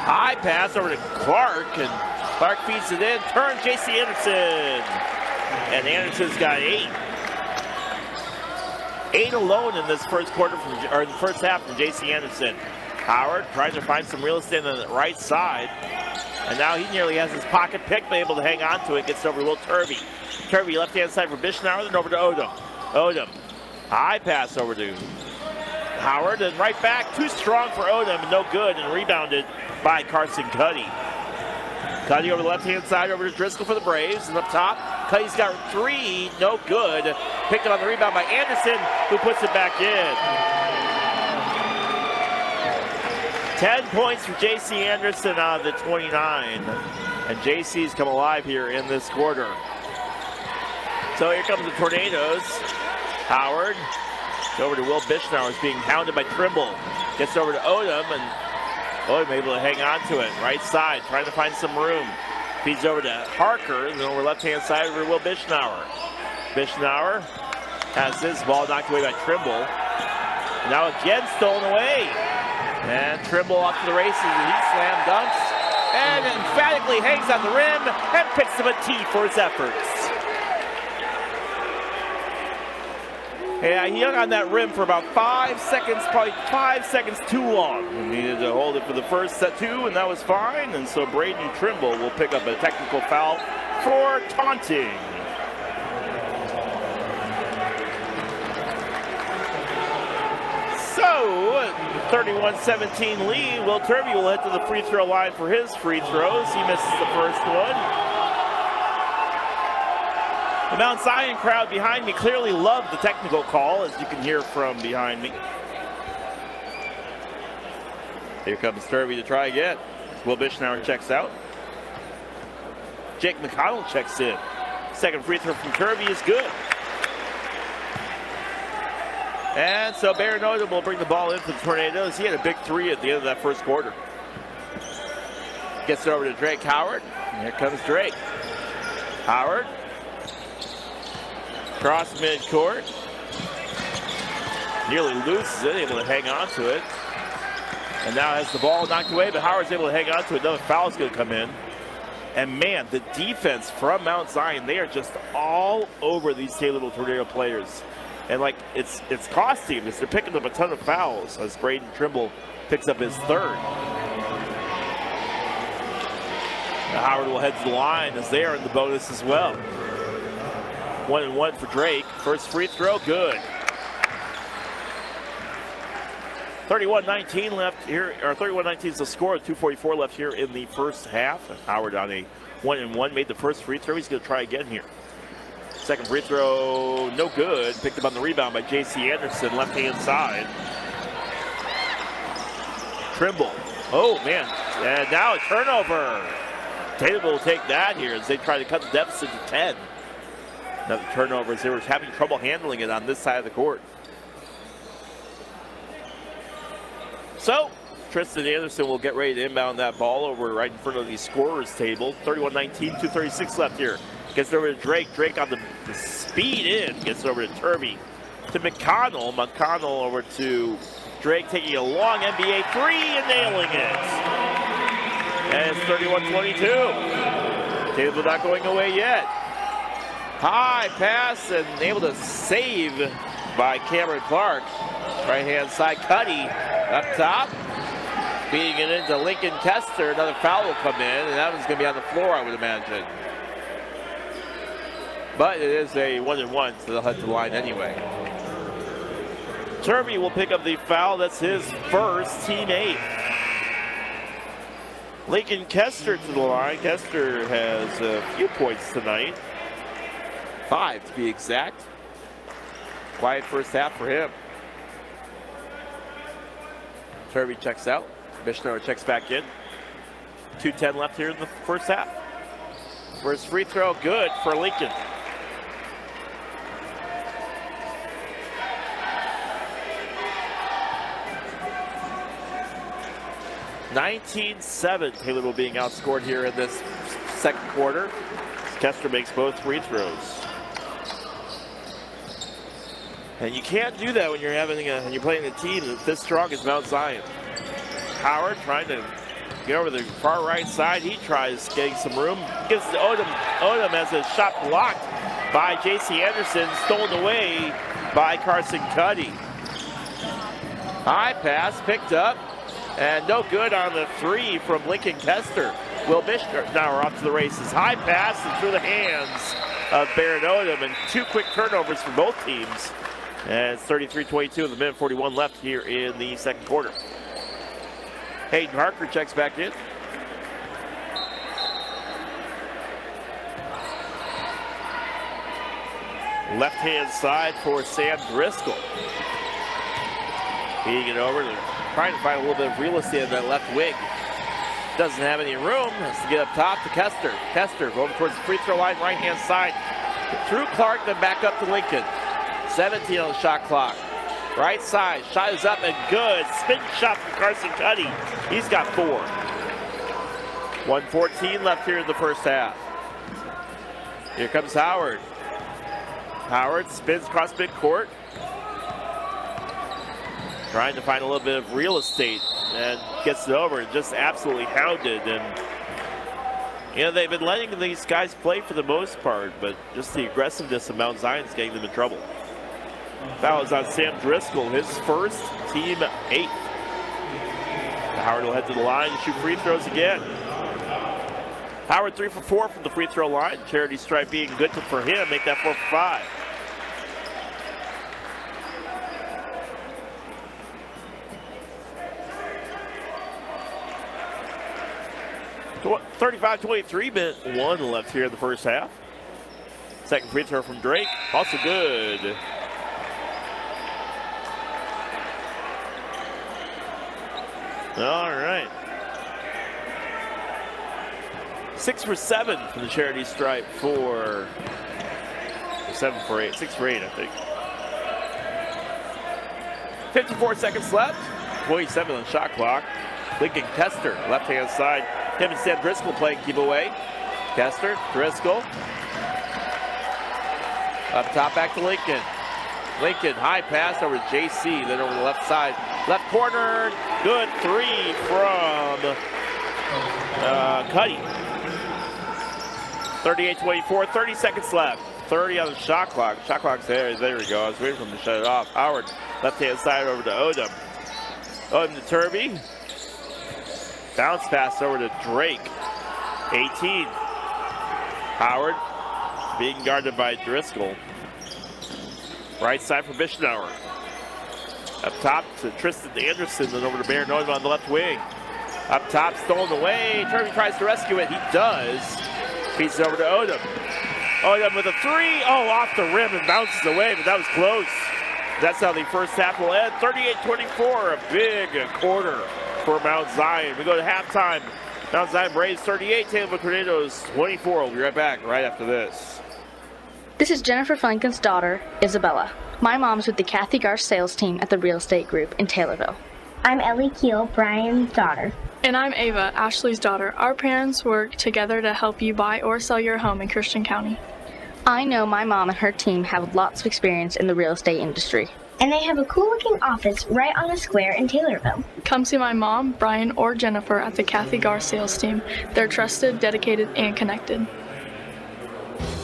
S10: High pass over to Clark, and Clark feeds it in. Turn, J.C. Anderson. And Anderson's got 8. 8 alone in this first quarter, or in the first half from J.C. Anderson. Howard tries to find some real estate on the right side. And now he nearly has his pocket pick, but able to hang on to it. Gets over to Will Turvey. Turvey left-hand side for Bishnauer, then over to Odom. Odom. High pass over to Howard, and right back. Too strong for Odom, no good, and rebounded by Carson Cuddy. Cuddy over the left-hand side, over to Driscoll for the Braves, and up top, Cuddy's got 3, no good. Picked up on the rebound by Anderson, who puts it back in. 10 points for J.C. Anderson out of the 29, and J.C.'s come alive here in this quarter. So here comes the Tornadoes. Howard over to Will Bishnauer, is being hounded by Trimble. Gets over to Odom, and Odom able to hang on to it. Right side, trying to find some room. Feeds over to Harker, and then over left-hand side over to Will Bishnauer. Bishnauer has his ball knocked away by Trimble. Now again stolen away. And Trimble off to the races, and he slam dunks. And emphatically hangs on the rim and picks him a tee for his efforts. Yeah, he hung on that rim for about 5 seconds, probably 5 seconds too long. He needed to hold it for the first set 2, and that was fine. And so Braden Trimble will pick up a technical foul for taunting. So, 31-17 lead. Will Turvey will head to the free throw line for his free throws. He misses the first one. The Mount Zion crowd behind me clearly loved the technical call, as you can hear from behind me. Here comes Turvey to try again. Will Bishnauer checks out. Jake McConnell checks in. Second free throw from Turvey is good. And so Baron Odom will bring the ball in for the Tornadoes. He had a big 3 at the end of that first quarter. Gets it over to Drake Howard. And here comes Drake. Howard. Cross midcourt. Nearly loses it, able to hang on to it. And now has the ball knocked away, but Howard's able to hang on to it. Another foul's going to come in. And man, the defense from Mount Zion, they are just all over these Taylorville Tornado players. And like, it's costing them because they're picking up a ton of fouls as Braden Trimble picks up his 3rd. Now Howard will head to the line as they are in the bonus as well. 1-1 for Drake. First free throw, good. 31-19 left here, or 31-19 is the score. 2:44 left here in the first half. Howard on a 1-1 made the first free throw. He's going to try again here. Second free throw, no good. Picked up on the rebound by J.C. Anderson, left-hand side. Trimble. Oh, man. And now a turnover. Taylorville will take that here as they try to cut the deficit to 10. Another turnover as they were having trouble handling it on this side of the court. So, Tristan Anderson will get ready to inbound that ball over right in front of the scorer's table. 31-19, 2:36 left here. Gets over to Drake. Drake on the speed in. Gets over to Turvey. To McConnell. McConnell over to Drake, taking a long NBA 3 and nailing it. And it's 31-22. Taylorville not going away yet. High pass and able to save by Cameron Clark. Right-hand side, Cuddy up top. Beating it into Lincoln Kester. Another foul will come in, and that one's going to be on the floor, I would imagine. But it is a 1-1, so they'll head to the line anyway. Turby will pick up the foul. That's his first, teammate. Lincoln Kester to the line. Kester has a few points tonight. 5 to be exact. Quiet first half for him. Turby checks out. Bishnauer checks back in. 2:10 left here in the first half. First free throw, good for Lincoln. (19-7). Taylorville being outscored here in this second quarter. Kester makes both free throws. And you can't do that when you're playing a team that's this strong as Mount Zion. Howard trying to get over the far right side. He tries getting some room. Gives to Odom. Odom has a shot blocked by J.C. Anderson, stolen away by Carson Cuddy. High pass picked up, and no good on the three from Lincoln Kester. Will Bishnauer off to the races. High pass and through the hands of Barrett Odom, and 2 quick turnovers for both teams. And it's 33-22 with a minute 41 left here in the second quarter. Hayden Harker checks back in. Left-hand side for Sam Driscoll. Feeding it over, trying to find a little bit of real estate in that left wing. Doesn't have any room, has to get up top to Kester. Kester over towards the free throw line, right-hand side. Through Clark, then back up to Lincoln. 17 on the shot clock. Right side, shot is up and good. Spin shot from Carson Cuddy. He's got 4. 1:14 left here in the first half. Here comes Howard. Howard spins across midcourt. Trying to find a little bit of real estate and gets it over and just absolutely hounded. And you know, they've been letting these guys play for the most part, but just the aggressiveness of Mount Zion's getting them in trouble. Foul is on Sam Driscoll, his first, team 8th. Howard will head to the line and shoot free throws again. Howard 3 for 4 from the free throw line. Charity stripe being good for him, make that 4 for 5. So 35-23, minute 1 left here in the first half. Second free throw from Drake, also good. All right. 6 for 7 from the charity stripe for 7 for 8, 6 for 8, I think. 54 seconds left. 27 on the shot clock. Lincoln Kester, left-hand side. Him and Sam Driscoll playing keep away. Kester, Driscoll. Up top, back to Lincoln. Lincoln, high pass over to JC, then over the left side. Left corner, good 3 from Cuddy. 38-24, 30 seconds left. 30 on the shot clock. Shot clock's there we go. I was waiting for him to shut it off. Howard, left-hand side over to Odom. Odom to Turby. Bounce pass over to Drake. 18. Howard being guarded by Driscoll. Right side for Bishnauer. Up top to Tristan Anderson, then over to Barrett Odom on the left wing. Up top, stolen away. Turby tries to rescue it. He does. Feeds it over to Odom. Odom with a 3. Oh, off the rim and bounces away, but that was close. That's how the first half will end. 38-24, a big quarter for Mount Zion. We go to halftime. Mount Zion Braves 38, Taylorville Tornadoes 24. We'll be right back right after this.
S16: This is Jennifer Franken's daughter, Isabella. My mom's with the Kathy Garsh sales team at the Real Estate Group in Taylorville.
S17: I'm Ellie Keel, Brian's daughter.
S18: And I'm Ava, Ashley's daughter. Our parents work together to help you buy or sell your home in Christian County.
S16: I know my mom and her team have lots of experience in the real estate industry.
S17: And they have a cool-looking office right on the square in Taylorville.
S18: Come see my mom, Brian, or Jennifer at the Kathy Garsh sales team. They're trusted, dedicated, and connected.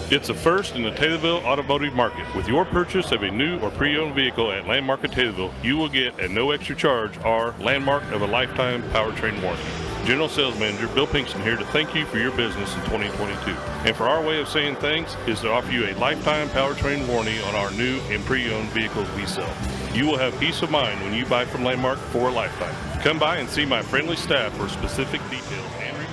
S19: It's a first in the Taylorville automotive market. With your purchase of a new or pre-owned vehicle at Landmark of Taylorville, you will get at no extra charge our Landmark of a Lifetime Powertrain Warranty. General Sales Manager Bill Pinkston here to thank you for your business in 2022. And for our way of saying thanks is to offer you a lifetime powertrain warranty on our new and pre-owned vehicles we sell. You will have peace of mind when you buy from Landmark for a lifetime. Come by and see my friendly staff for specific details. And remember,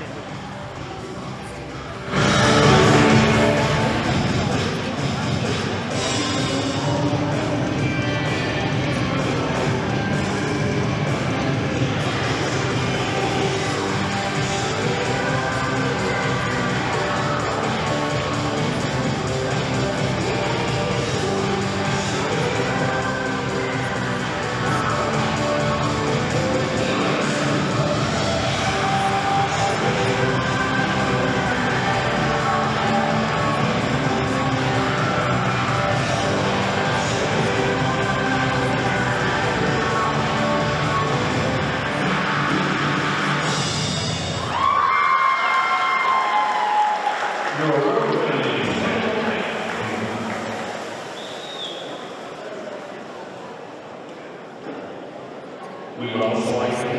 S2: We would also like to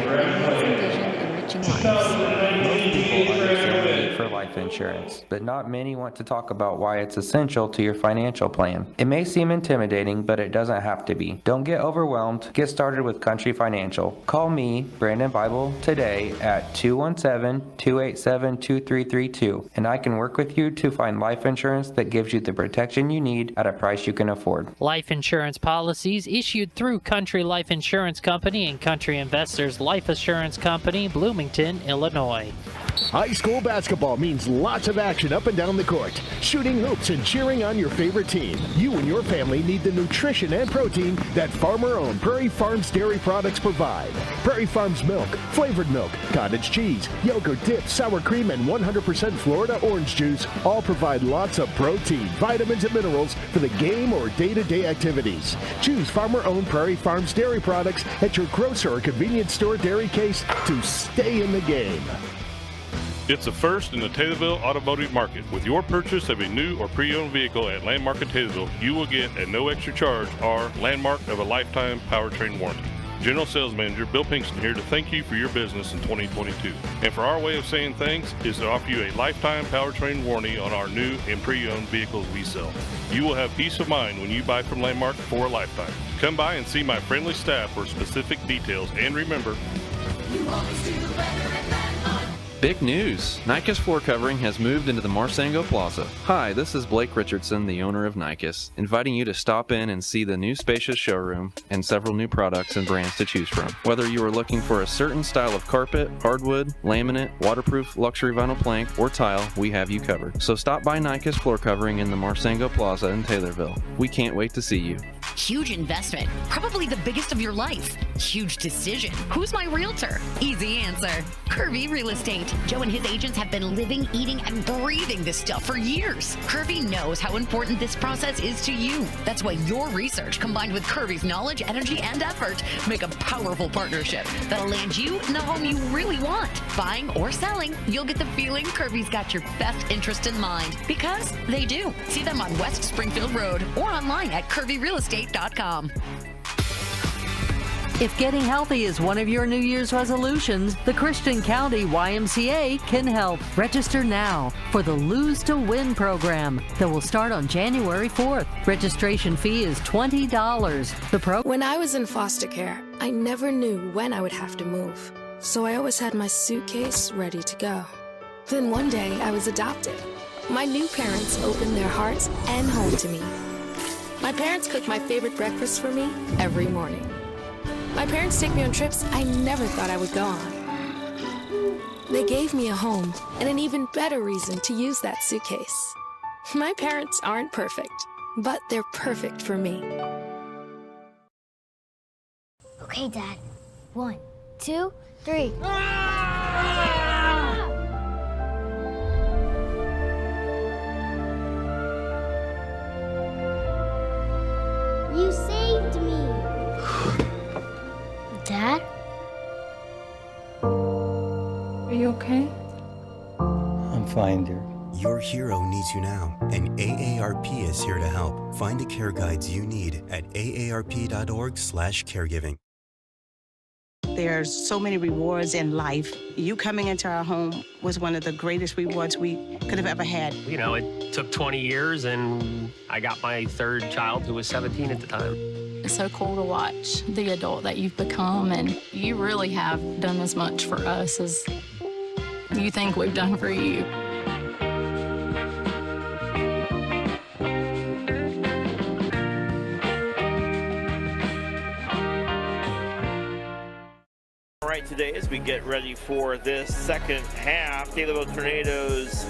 S20: Most people understand the need for life insurance, but not many want to talk about why it's essential to your financial plan. It may seem intimidating, but it doesn't have to be. Don't get overwhelmed. Get started with Country Financial. Call me, Brandon Bible, today at 217-287-2332, and I can work with you to find life insurance that gives you the protection you need at a price you can afford.
S21: Life insurance policies issued through Country Life Insurance Company and Country Investors Life Assurance Company, Bloomington, Illinois.
S9: High school basketball means lots of action up and down the court, shooting hoops and cheering on your favorite team. You and your family need the nutrition and protein that farmer-owned Prairie Farms dairy products provide. Prairie Farms milk, flavored milk, cottage cheese, yogurt dip, sour cream, and 100% Florida orange juice all provide lots of protein, vitamins, and minerals for the game or day-to-day activities. Choose farmer-owned Prairie Farms dairy products at your grocer or convenience store dairy case to stay in the game.
S19: it's a first in the Taylorville automotive market. With your purchase of a new or pre-owned vehicle at Landmark in Taylorville, you will get at no extra charge our Landmark of a lifetime powertrain warranty. General Sales Manager Bill Pinkston here to thank you for your business in 2022. And for our way of saying thanks is to offer you a lifetime powertrain warranty on our new and pre-owned vehicles we sell. You will have peace of mind when you buy from Landmark for a lifetime. Come by and see my friendly staff for specific details, and remember,
S22: you always do better at Landmark. Big news! Nykus Floor Covering has moved into the Marsango Plaza. Hi, this is Blake Richardson, the owner of Nykus, inviting you to stop in and see the new spacious showroom and several new products and brands to choose from. Whether you are looking for a certain style of carpet, hardwood, laminate, waterproof, luxury vinyl plank, or tile, we have you covered. So stop by Nykus Floor Covering in the Marsango Plaza in Taylorville. We can't wait to see you.
S23: Huge investment, probably the biggest of your life. Huge decision, who's my realtor? Easy answer, Curvy Real Estate. Joe and his agents have been living, eating, and breathing this stuff for years. Curvy knows how important this process is to you. That's why your research combined with Curvy's knowledge, energy, and effort make a powerful partnership that'll land you in the home you really want. Buying or selling, you'll get the feeling Curvy's got your best interest in mind, because they do. See them on West Springfield Road or online at curvyrealestate.com.
S8: If getting healthy is one of your New Year's resolutions, the Christian County YMCA can help. Register now for the Lose to Win program that will start on January 4th. Registration fee is $20.
S24: When I was in foster care, I never knew when I would have to move, so I always had my suitcase ready to go. Then one day I was adopted. My new parents opened their hearts and home to me. My parents cook my favorite breakfast for me every morning. My parents take me on trips I never thought I would go on. They gave me a home and an even better reason to use that suitcase. My parents aren't perfect, but they're perfect for me.
S25: Okay, Dad. 1, 2, 3. You saved me. Dad?
S18: Are you okay?
S26: I'm fine, dear. Your hero needs you now, and AARP is here to help. Find the care guides you need at aarp.org/caregiving.
S27: There's so many rewards in life. You coming into our home was one of the greatest rewards we could have ever had.
S28: You know, it took 20 years, and I got my third child, who was 17 at the time.
S18: It's so cool to watch the adult that you've become, and you really have done as much for us as you think we've done for you.
S10: All right, today as we get ready for this second half, Taylorville Tornadoes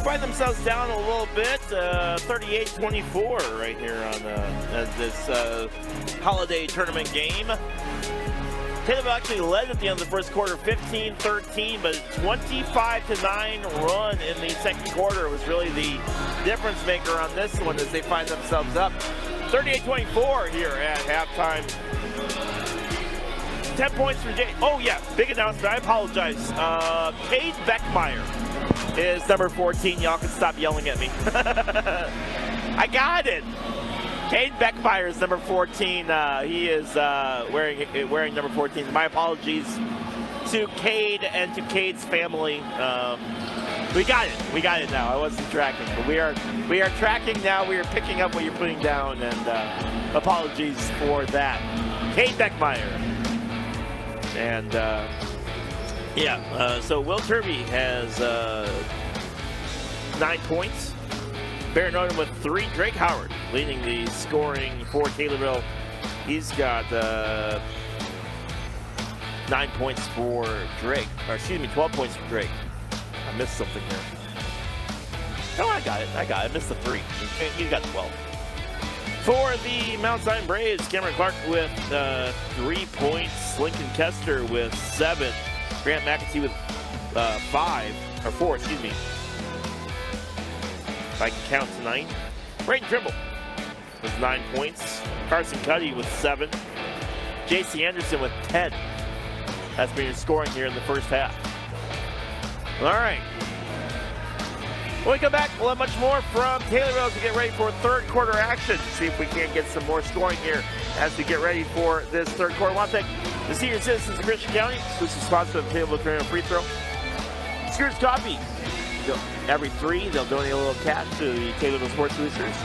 S10: find themselves down a little bit, 38-24 right here on this holiday tournament game. Taylorville actually led at the end of the first quarter, 15-13, but a 25-9 run in the second quarter was really the difference maker on this one as they find themselves up 38-24 here at halftime. 10 points for Jay. Oh yeah, big announcement. I apologize. Cade Beckmeyer is number 14. Y'all can stop yelling at me. I got it. Cade Beckmeyer is number 14. He is wearing number 14. My apologies to Cade and to Cade's family. We got it. We got it now. I wasn't tracking, but we are tracking now. We are picking up what you're putting down, and apologies for that. Cade Beckmeyer. And so Will Turvey has 9 points. Barrett Norton with 3. Drake Howard leading the scoring for Taylorville. He's got 9 points for Drake. Or excuse me, 12 points for Drake. I missed something there. Oh, I got it. I missed the 3. He's got 12. For the Mount Zion Braves, Cameron Clark with 3 points. Lincoln Kester with 7. Grant McAtee with 4, excuse me. If I can count tonight. Braden Trimble with 9 points. Carson Cuddy with 7. J.C. Anderson with 10. That's been your scoring here in the first half. All right. When we come back, we'll have much more from Taylorville to get ready for third quarter action. See if we can't get some more scoring here as we get ready for this third quarter. I want to thank the senior citizens of Christian County, exclusive sponsor of the Taylorville Tornado Free Throw. Scooters Coffee. Every 3, they'll donate a little cash to the Taylorville Sports Boosters.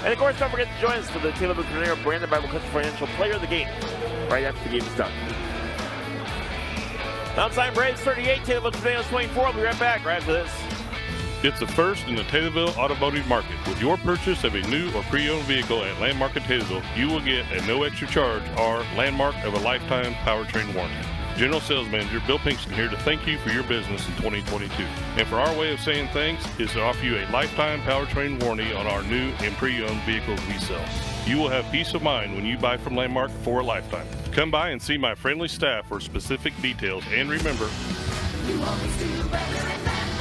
S10: And of course, don't forget to join us for the Taylorville Tornado Brandon Bible Country Financial Player of the Game right after the game is done. Mount Zion Braves 38, Taylorville Tornadoes 24. We'll be right back right after this.
S19: It's the first in the Taylorville automotive market. With your purchase of a new or pre-owned vehicle at Landmark at Taylorville, you will get at no extra charge our Landmark of a lifetime powertrain warranty. General Sales Manager Bill Pinkston here to thank you for your business in 2022. And for our way of saying thanks is to offer you a lifetime powertrain warranty on our new and pre-owned vehicles we sell. You will have peace of mind when you buy from Landmark for a lifetime. Come by and see my friendly staff for specific details. And remember, you always do better at Landmark.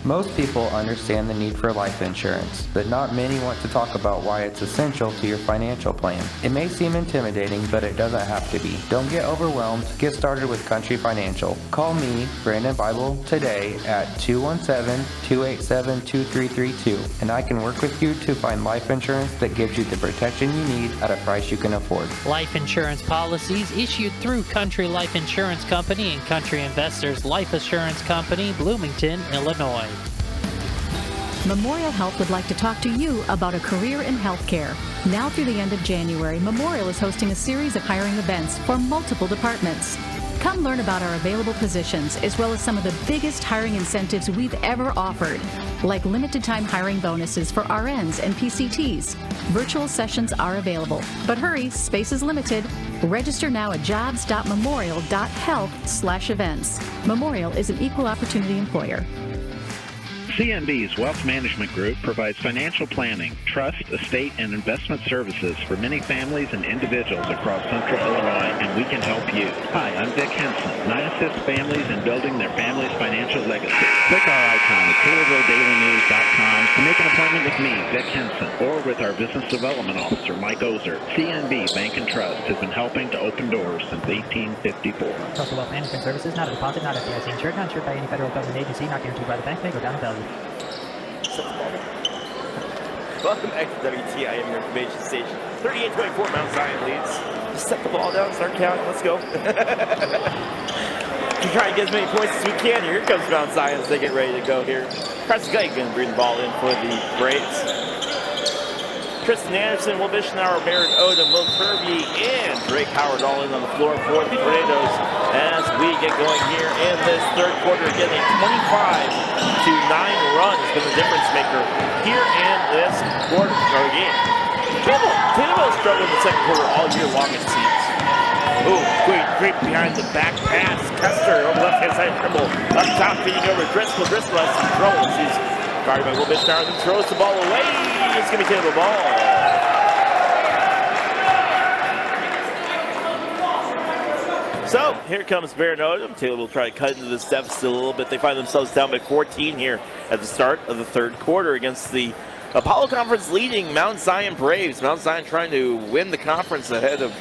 S20: Most people understand the need for life insurance, but not many want to talk about why it's essential to your financial plan. It may seem intimidating, but it doesn't have to be. Don't get overwhelmed. Get started with Country Financial. Call me, Brandon Bible, today at 217-287-2332, and I can work with you to find life insurance that gives you the protection you need at a price you can afford.
S21: Life insurance policies issued through Country Life Insurance Company and Country Investors Life Assurance Company, Bloomington, Illinois.
S1: Memorial Health would like to talk to you about a career in healthcare. Now through the end of January, Memorial is hosting a series of hiring events for multiple departments. Come learn about our available positions, as well as some of the biggest hiring incentives we've ever offered, like limited time hiring bonuses for RNs and PCTs. Virtual sessions are available, but hurry, space is limited. Register now at jobs.memorial.health/events. Memorial is an equal opportunity employer.
S3: CNB's Wealth Management Group provides financial planning, trust, estate, and investment services for many families and individuals across Central Illinois, and we can help you. Hi, I'm Vic Henson, and I assist families in building their family's financial legacy. Click our icon at TaylorvilleDailyNews.com to make an appointment with me, Vic Henson, or with our Business Development Officer, Mike Ozer. CNB Bank and Trust has been helping to open doors since 1854.
S4: Trust Wealth Management Services, not a deposit, not FDIC insured, not insured by any federal government agency, not guaranteed by the bank, may go down in value.
S10: Welcome back to WTIM, your information station. 38-24, Mount Zion leads. Just set the ball down, start counting, let's go. To try and get as many points as we can here. Here comes Mount Zion as they get ready to go here. Carson Cuddy going to bring the ball in for the Braves. Tristan Anderson, Will Bischenauer, Barrett Odom, Will Turvey, and Drake Howard all in on the floor for the Tornadoes as we get going here in this third quarter. Again, a 25-9 run has been the difference maker here in this quarter or game. Taylorville struggled in the second quarter all year long, it seems. Ooh, great behind the back pass. Kester over the left-hand side, Trimble up top, feeding over Driscoll. Driscoll has some trouble. He's guarded by Will Bischenauer, then throws the ball away. It's going to be Taylorville ball. So here comes Barrett Odom. Taylor will try to cut into this deficit a little bit. They find themselves down by 14 here at the start of the third quarter against the Apollo Conference leading Mount Zion Braves. Mount Zion trying to win the conference ahead of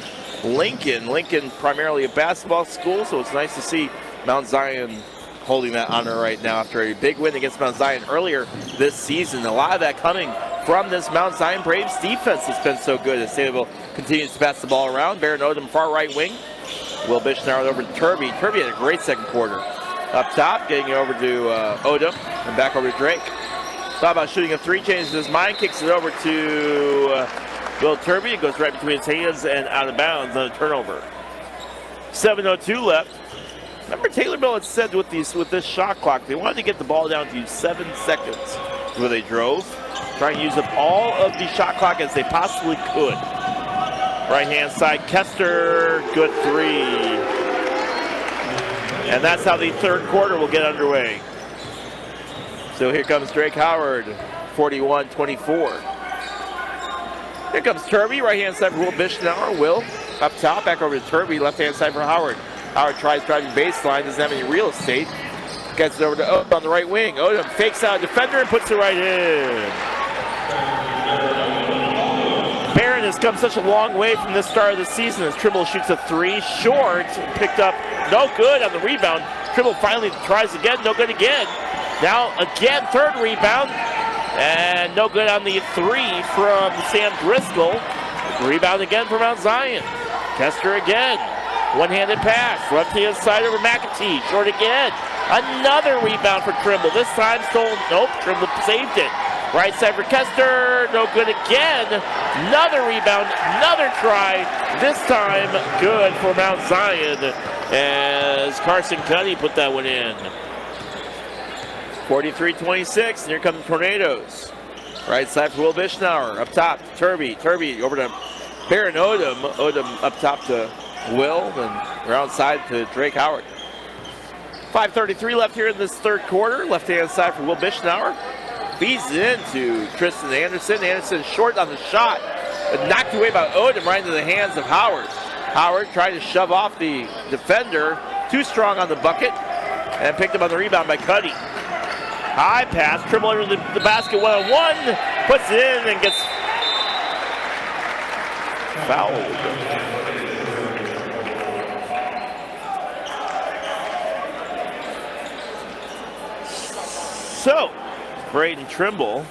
S10: Lincoln. Lincoln primarily a basketball school, so it's nice to see Mount Zion holding that honor right now after a big win against Mount Zion earlier this season. A lot of that coming from this Mount Zion Braves defense that's been so good as Taylorville continues to pass the ball around. Barrett Odom, far right wing. Will Bischenauer over to Turvey. Turvey had a great second quarter. Up top, getting over to Odom and back over to Drake. Thought about shooting a three, changes his mind, kicks it over to Will Turvey. It goes right between his hands and out of bounds on a turnover. 7:02 left. Remember, Taylorville had said with this shot clock, they wanted to get the ball down to 7 seconds. Where they drove, trying to use up all of the shot clock as they possibly could. Right-hand side, Kester, good three. And that's how the third quarter will get underway. So here comes Drake Howard, 41-24. Here comes Turvey, right-hand side for Will Bischenauer. Will up top, back over to Turvey, left-hand side for Howard. Howard tries driving baseline, doesn't have any real estate. Gets it over to Odom on the right wing. Odom fakes out a defender and puts it right in. Barron has come such a long way from this start of the season as Trimble shoots a three, short, picked up, no good on the rebound. Trimble finally tries again, no good again. Now again, third rebound, and no good on the three from Sam Driscoll. Rebound again for Mount Zion. Kester again, one-handed pass, left-hand side over McAtee, short again. Another rebound for Trimble, this time stolen, nope, Trimble saved it. Right side for Kester, no good again. Another rebound, another try, this time good for Mount Zion as Carson Cuddy put that one in. 43-26, and here come the Tornadoes. Right side for Will Bischenauer, up top to Turvey over to Barrett Odom. Odom up top to Will, and around side to Drake Howard. 5:33 left here in this third quarter. Left-hand side for Will Bischenauer. Feeds it into Tristan Anderson. Anderson short on the shot, but knocked away by Odom right into the hands of Howard. Howard trying to shove off the defender, too strong on the bucket, and picked up on the rebound by Cuddy. High pass, Trimble under the basket, one-on-one, puts it in and gets fouled. So, Braden Trimble,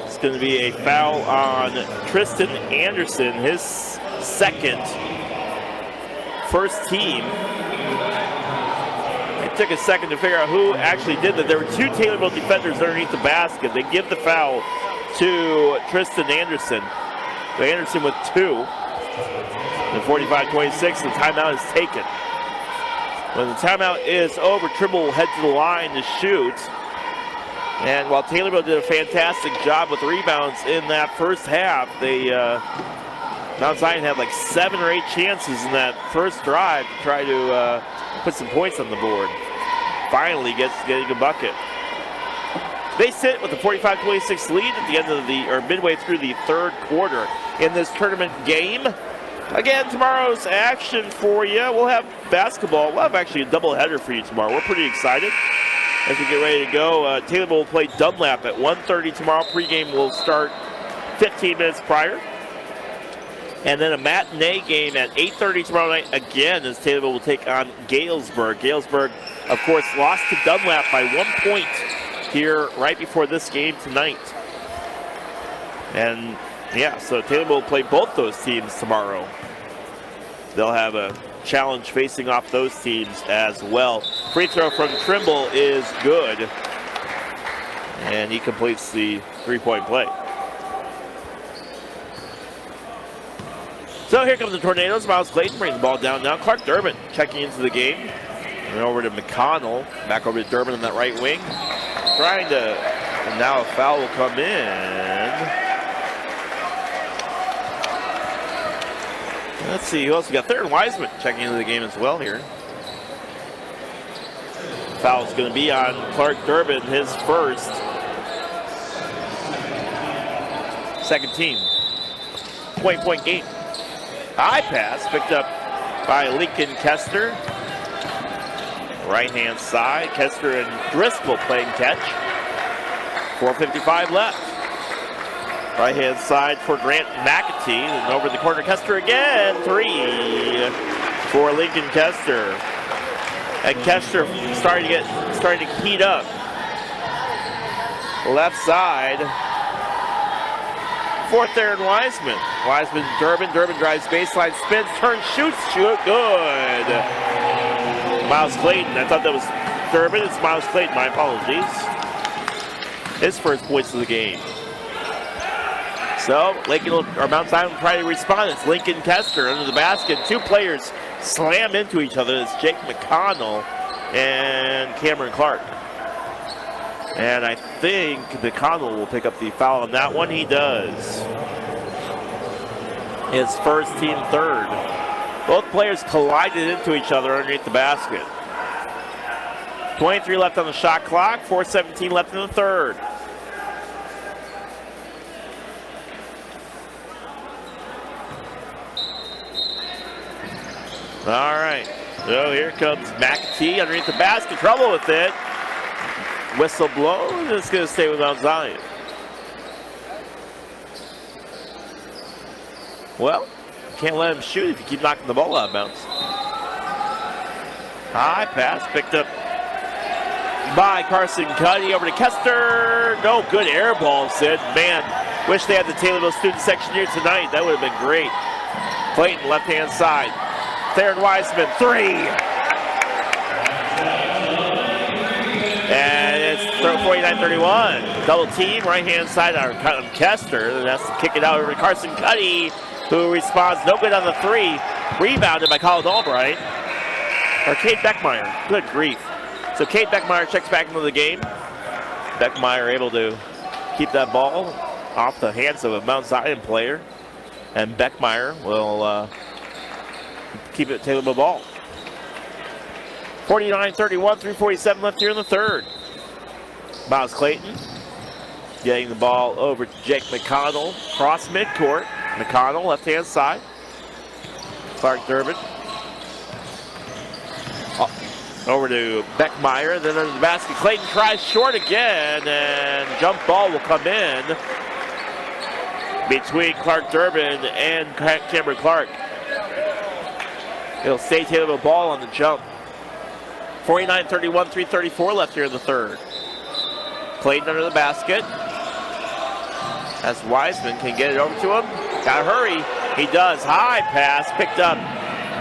S10: it's going to be a foul on Tristan Anderson, his second, first team. It took a second to figure out who actually did that. There were two Taylorville defenders underneath the basket. They give the foul to Tristan Anderson. So Anderson with two. And 45-26, the timeout is taken. When the timeout is over, Trimble will head to the line to shoot. And while Taylorville did a fantastic job with rebounds in that first half, they Mount Zion had like 7 or 8 chances in that first drive to try to put some points on the board. Finally getting a bucket. They sit with a 45-26 lead at the end of midway through the third quarter in this tournament game. Again, tomorrow's action for you. We'll have basketball. We'll have actually a doubleheader for you tomorrow. We're pretty excited as we get ready to go. Taylorville will play Dunlap at 1:30 tomorrow. Pregame will start 15 minutes prior. And then a matinee game at 8:30 tomorrow night again as Taylorville will take on Galesburg. Galesburg, of course, lost to Dunlap by 1 point here right before this game tonight. And yeah, so Taylorville will play both those teams tomorrow. They'll have a challenge facing off those teams as well. Free throw from Trimble is good. And he completes the three-point play. So here comes the Tornadoes. Miles Clayton brings the ball down now. Clark Durbin checking into the game. And over to McConnell. Back over to Durbin on that right wing. Trying to, and now a foul will come in. Let's see who else we got. Theron Wiseman checking into the game as well here. Foul is going to be on Clark Durbin, his first. Second team. 20-point game. High pass picked up by Lincoln Kester. Right hand side. Kester and Driscoll playing catch. 4:55 left. Right hand side for Grant McAtee. And over the corner, Kester again. 3 for Lincoln Kester. And Kester starting to heat up. Left side. For Theron Wiseman. Wiseman, Durbin drives baseline, spins, turns, shoots, good. Miles Clayton, I thought that was Durbin, it's Miles Clayton, my apologies. His first points of the game. So, Mount Zion will try to respond. It's Lincoln Kester under the basket. Two players slam into each other. It's Jake McConnell and Cameron Clark. And I think McConnell will pick up the foul on that one. He does. His first, team third. Both players collided into each other underneath the basket. 23 left on the shot clock, 4:17 left in the third. All right, so here comes McAtee underneath the basket, trouble with it. Whistle blown, it's going to stay with Mount Zion. Well, can't let him shoot if you keep knocking the ball out of bounds. High pass picked up by Carson Cuddy over to Kester. No, good air ball, Sid. Man, wish they had the Taylorville student section here tonight. That would have been great. Clayton, left-hand side. Theron Wiseman, 3. And it's 49-31. Double team, right-hand side on Kester. And that's to kick it out over to Carson Cuddy, who responds no good on the 3. Rebounded by Colin Albright. Or Kate Beckmeyer. Good grief. So Kate Beckmeyer checks back into the game. Beckmeyer able to keep that ball off the hands of a Mount Zion player. And Beckmeyer will keep it Taylorville ball. 49-31, 3:47 left here in the third. Miles Clayton getting the ball over to Jake McConnell. Cross midcourt. McConnell, left-hand side. Clark Durbin. Over to Beckmeyer, then under the basket. Clayton tries short again, and jump ball will come in between Clark Durbin and Cameron Clark. It'll stay Taylorville ball on the jump. 49-31, 3:34 left here in the third. Clayton under the basket. As Wiseman can get it over to him. Gotta hurry. He does. High pass picked up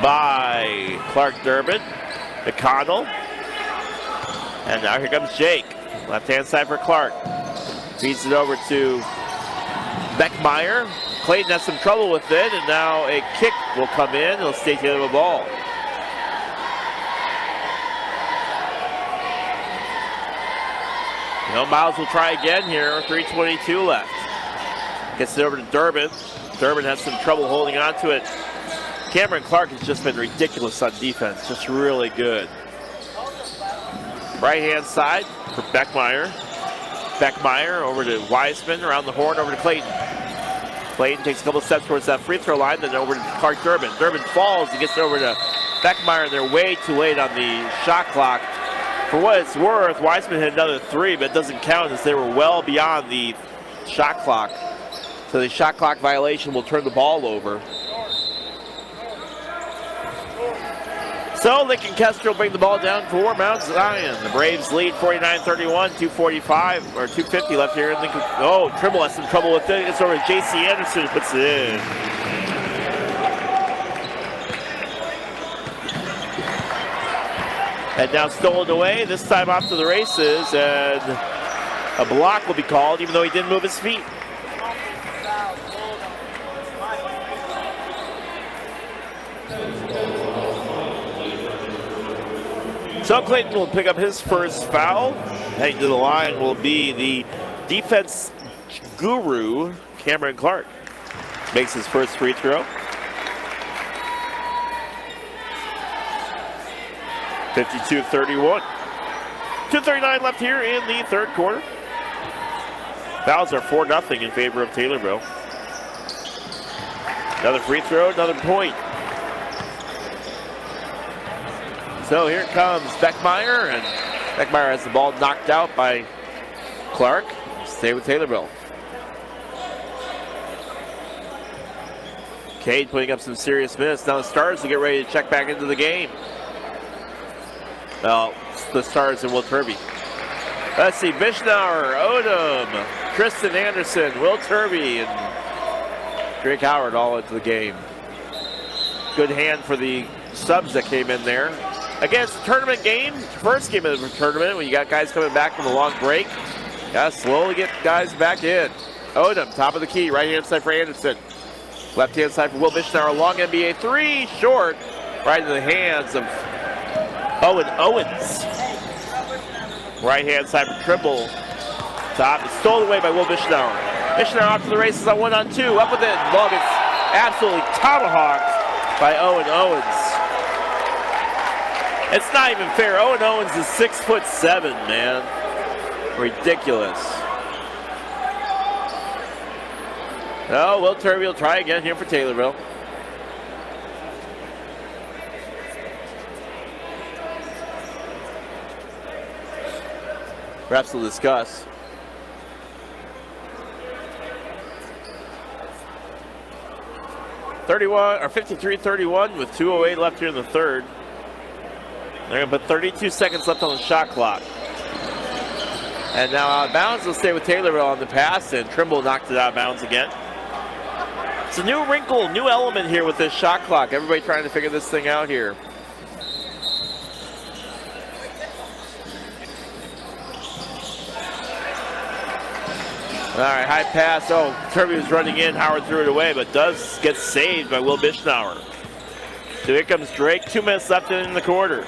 S10: by Clark Durbin. McConnell. And now here comes Jake. Left-hand side for Clark. Feeds it over to Beckmeyer. Clayton has some trouble with it, and now a kick will come in. It'll stay to the ball. Miles will try again here. 3:22 left. Gets it over to Durbin. Durbin has some trouble holding on to it. Cameron Clark has just been ridiculous on defense. Just really good. Right-hand side for Beckmeyer. Beckmeyer over to Wiseman. Around the horn over to Clayton. Clayton takes a couple steps towards that free throw line. Then over to Clark Durbin. Durbin falls. He gets it over to Beckmeyer. They're way too late on the shot clock. For what it's worth, Wiseman hit another 3, but it doesn't count as they were well beyond the shot clock. So the shot clock violation will turn the ball over. So Lincoln Kester will bring the ball down for Mount Zion. The Braves lead 49-31, 2:45 or 2:50 left here. Lincoln, Trimble has some trouble with it. It's over to J.C. Anderson, who puts it in. And now stolen away, this time off to the races, and a block will be called, even though he didn't move his feet. So Clayton will pick up his first foul. Heading to the line will be the defense guru, Cameron Clark. Makes his first free throw. 52-31. 2:39 left here in the third quarter. Fouls are 4-0 in favor of Taylorville. Another free throw, another point. So here comes Beckmeyer, and Beckmeyer has the ball knocked out by Clark. Stay with Taylorville. Cade putting up some serious minutes. Now the Stars to get ready to check back into the game. Well, the Stars and Will Turvey. Let's see, Bishnauer, Odom, Tristan Anderson, Will Turvey, and Drake Howard all into the game. Good hand for the subs that came in there. Against the tournament game, first game of the tournament, when you got guys coming back from a long break, gotta slowly get guys back in. Odom, top of the key, right-hand side for Anderson. Left-hand side for Will Bishnauer, long NBA three, short, right in the hands of Owen Owens. Right-hand side for Trimble. Top, it's stolen away by Will Bishnauer. Bishnauer off to the races on 1-on-2, up with it. Long, it's absolutely tomahawked by Owen Owens. It's not even fair. Owen Owens is 6'7", man. Ridiculous. Oh, Will Turvey will try again here for Taylorville. Perhaps we'll discuss. .31 or 53-31 with 2:08 left here in the third. They're going to put 32 seconds left on the shot clock. And now out of bounds will stay with Taylorville on the pass, and Trimble knocked it out of bounds again. It's a new wrinkle, new element here with this shot clock. Everybody trying to figure this thing out here. All right, high pass. Oh, Turvey was running in. Howard threw it away, but does get saved by Will Bishnauer. So here comes Drake. 2 minutes left in the quarter.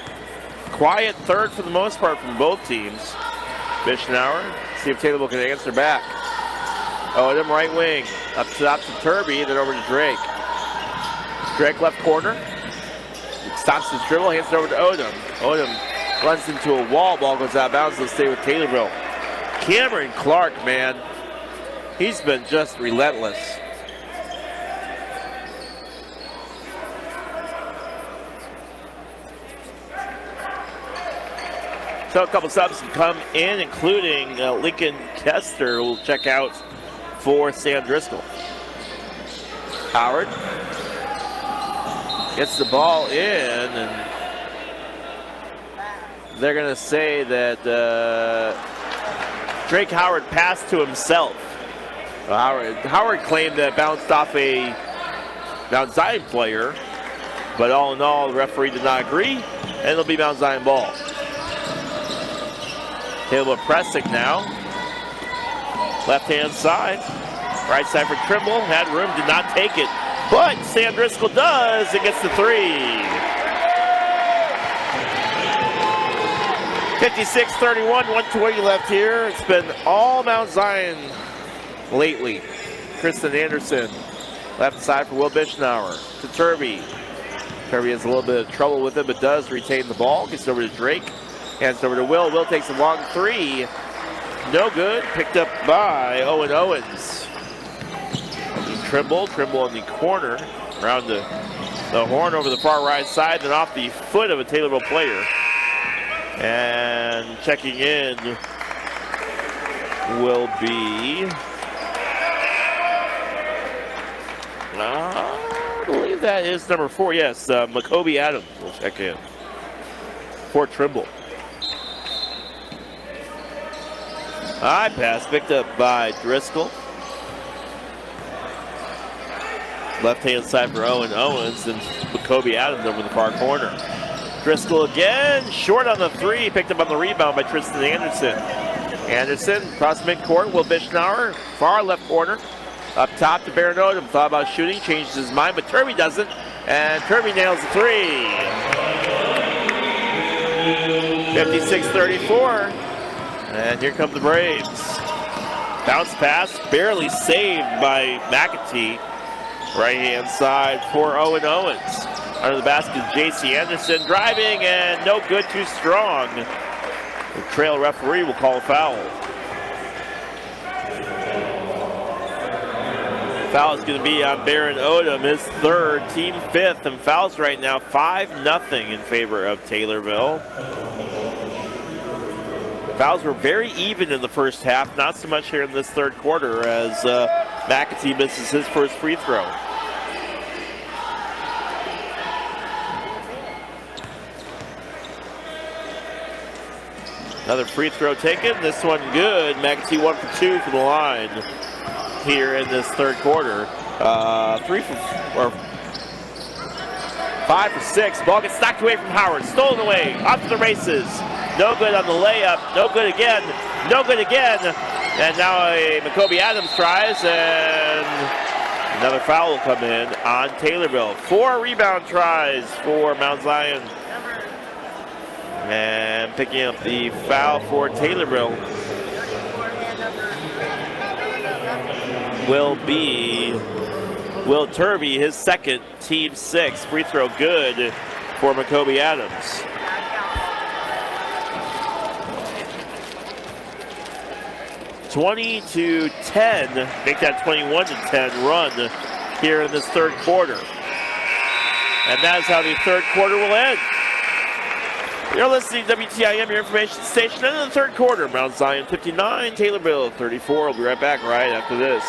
S10: Quiet third for the most part from both teams. Bishnauer, see if Taylorville can answer back. Odom right wing, up to Turvey, then over to Drake. Drake left corner. Stops his dribble, hands it over to Odom. Odom runs into a wall, ball goes out of bounds, they'll stay with Taylorville. Cameron Clark, man, he's been just relentless. So a couple subs can come in, including Lincoln Kester, who will check out for Sam Driscoll. Howard gets the ball in, and they're going to say that Drake Howard passed to himself. Howard claimed that it bounced off a Mount Zion player, but all in all, the referee did not agree, and it'll be Mount Zion ball. Taylor pressing now. Left-hand side. Right side for Trimble. Had room, did not take it. But Sam Driscoll does and gets the three. 56-31, 1:20 left here. It's been all Mount Zion lately. Tristan Anderson. Left side for Will Bishnauer. To Turvey. Turvey has a little bit of trouble with it, but does retain the ball. Gets over to Drake. Hands over to Will. Will takes a long three. No good. Picked up by Owen Owens. Trimble in the corner. Around the horn over the far right side. Then off the foot of a Taylorville player. And checking in will be... I believe that is number 4. Yes, Makobe Adams will check in for Trimble. High pass picked up by Driscoll. Left-hand side for Owen Owens, and Makobe Adams over the far corner. Driscoll again, short on the three, picked up on the rebound by Tristan Anderson. Anderson across midcourt, Will Bishnauer, far left corner. Up top to Baron Odom, thought about shooting, changes his mind, but Turvey doesn't, and Turvey nails the three. 56-34. And here come the Braves. Bounce pass, barely saved by McAtee. Right-hand side for Owen Owens. Under the basket is J.C. Anderson driving, and no good, too strong. The trail referee will call a foul. Foul is going to be on Baron Odom, his third, team fifth, and fouls right now 5-0 in favor of Taylorville. Fouls were very even in the first half, not so much here in this third quarter as McAtee misses his first free throw. Another free throw taken, this one good. McAtee 1 for 2 from the line here in this third quarter. 5 for 6. Ball gets knocked away from Howard, stolen away, off to the races. No good on the layup, no good again, no good again. And now a Macoby Adams tries, and another foul will come in on Taylorville. 4 rebound tries for Mount Zion. And picking up the foul for Taylorville will be Will Turvey, his second, team 6. Free throw good for Macoby Adams. (20-10), make that 21-10 run here in this third quarter. And that is how the third quarter will end. You're listening to WTIM, your information station, in the third quarter. Mount Zion 59, Taylorville 34. We'll be right back right after this.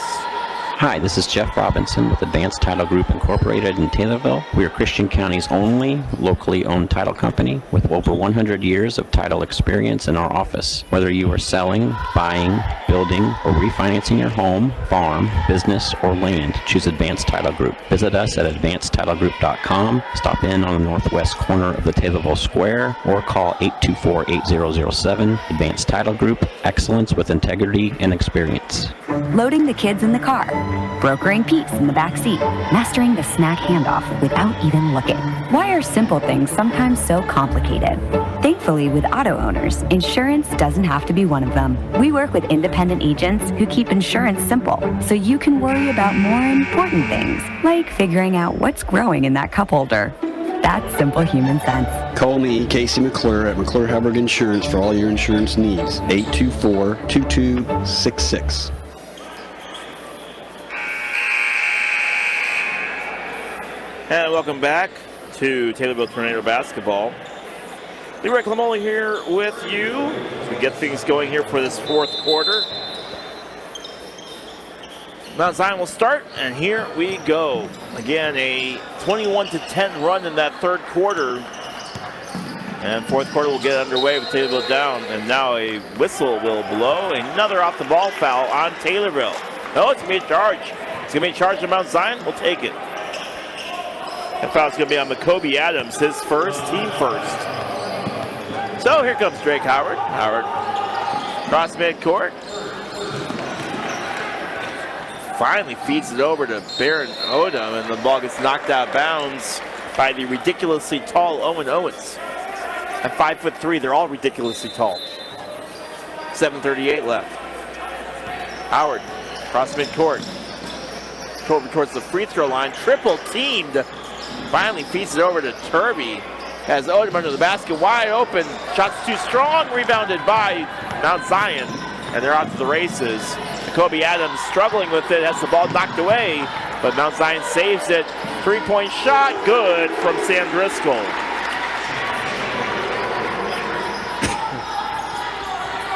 S5: Hi, this is Jeff Robinson with Advanced Title Group Incorporated in Taylorville. We are Christian County's only locally owned title company with over 100 years of title experience in our office. Whether you are selling, buying, building, or refinancing your home, farm, business, or land, choose Advanced Title Group. Visit us at advancedtitlegroup.com, stop in on the northwest corner of the Taylorville Square, or call 824-8007. Advanced Title Group, excellence with integrity and experience.
S6: Loading the kids in the car, brokering peeps in the back seat, mastering the snack handoff without even looking. Why are simple things sometimes so complicated? Thankfully, with auto owners, insurance doesn't have to be one of them. We work with independent agents who keep insurance simple, so you can worry about more important things, like figuring out what's growing in that cup holder. That's simple human sense.
S7: Call me, Casey McClure, at McClure Hubbard Insurance for all your insurance needs. 824-2266.
S10: And welcome back to Taylorville Tornado Basketball. Leroy Clamoli here with you as we get things going here for this fourth quarter. Mount Zion will start, and here we go. Again, a 21-10 run in that third quarter. And fourth quarter will get underway with Taylorville down. And now a whistle will blow. Another off-the-ball foul on Taylorville. No, it's going to be a charge. It's going to be a charge on Mount Zion. We'll take it. That foul's going to be on Macoby Adams, his first, team first. So here comes Drake Howard. Howard cross midcourt. Finally feeds it over to Baron Odom, and the ball gets knocked out of bounds by the ridiculously tall Owen Owens. At 5'3", they're all ridiculously tall. 7:38 left. Howard cross midcourt. Over towards the free throw line, triple teamed. Finally feeds it over to Turvey. Has Odom under the basket, wide open. Shot's too strong, rebounded by Mount Zion, and they're out to the races. Macoby Adams struggling with it, has the ball knocked away, but Mount Zion saves it. Three-point shot, good from Sam Driscoll.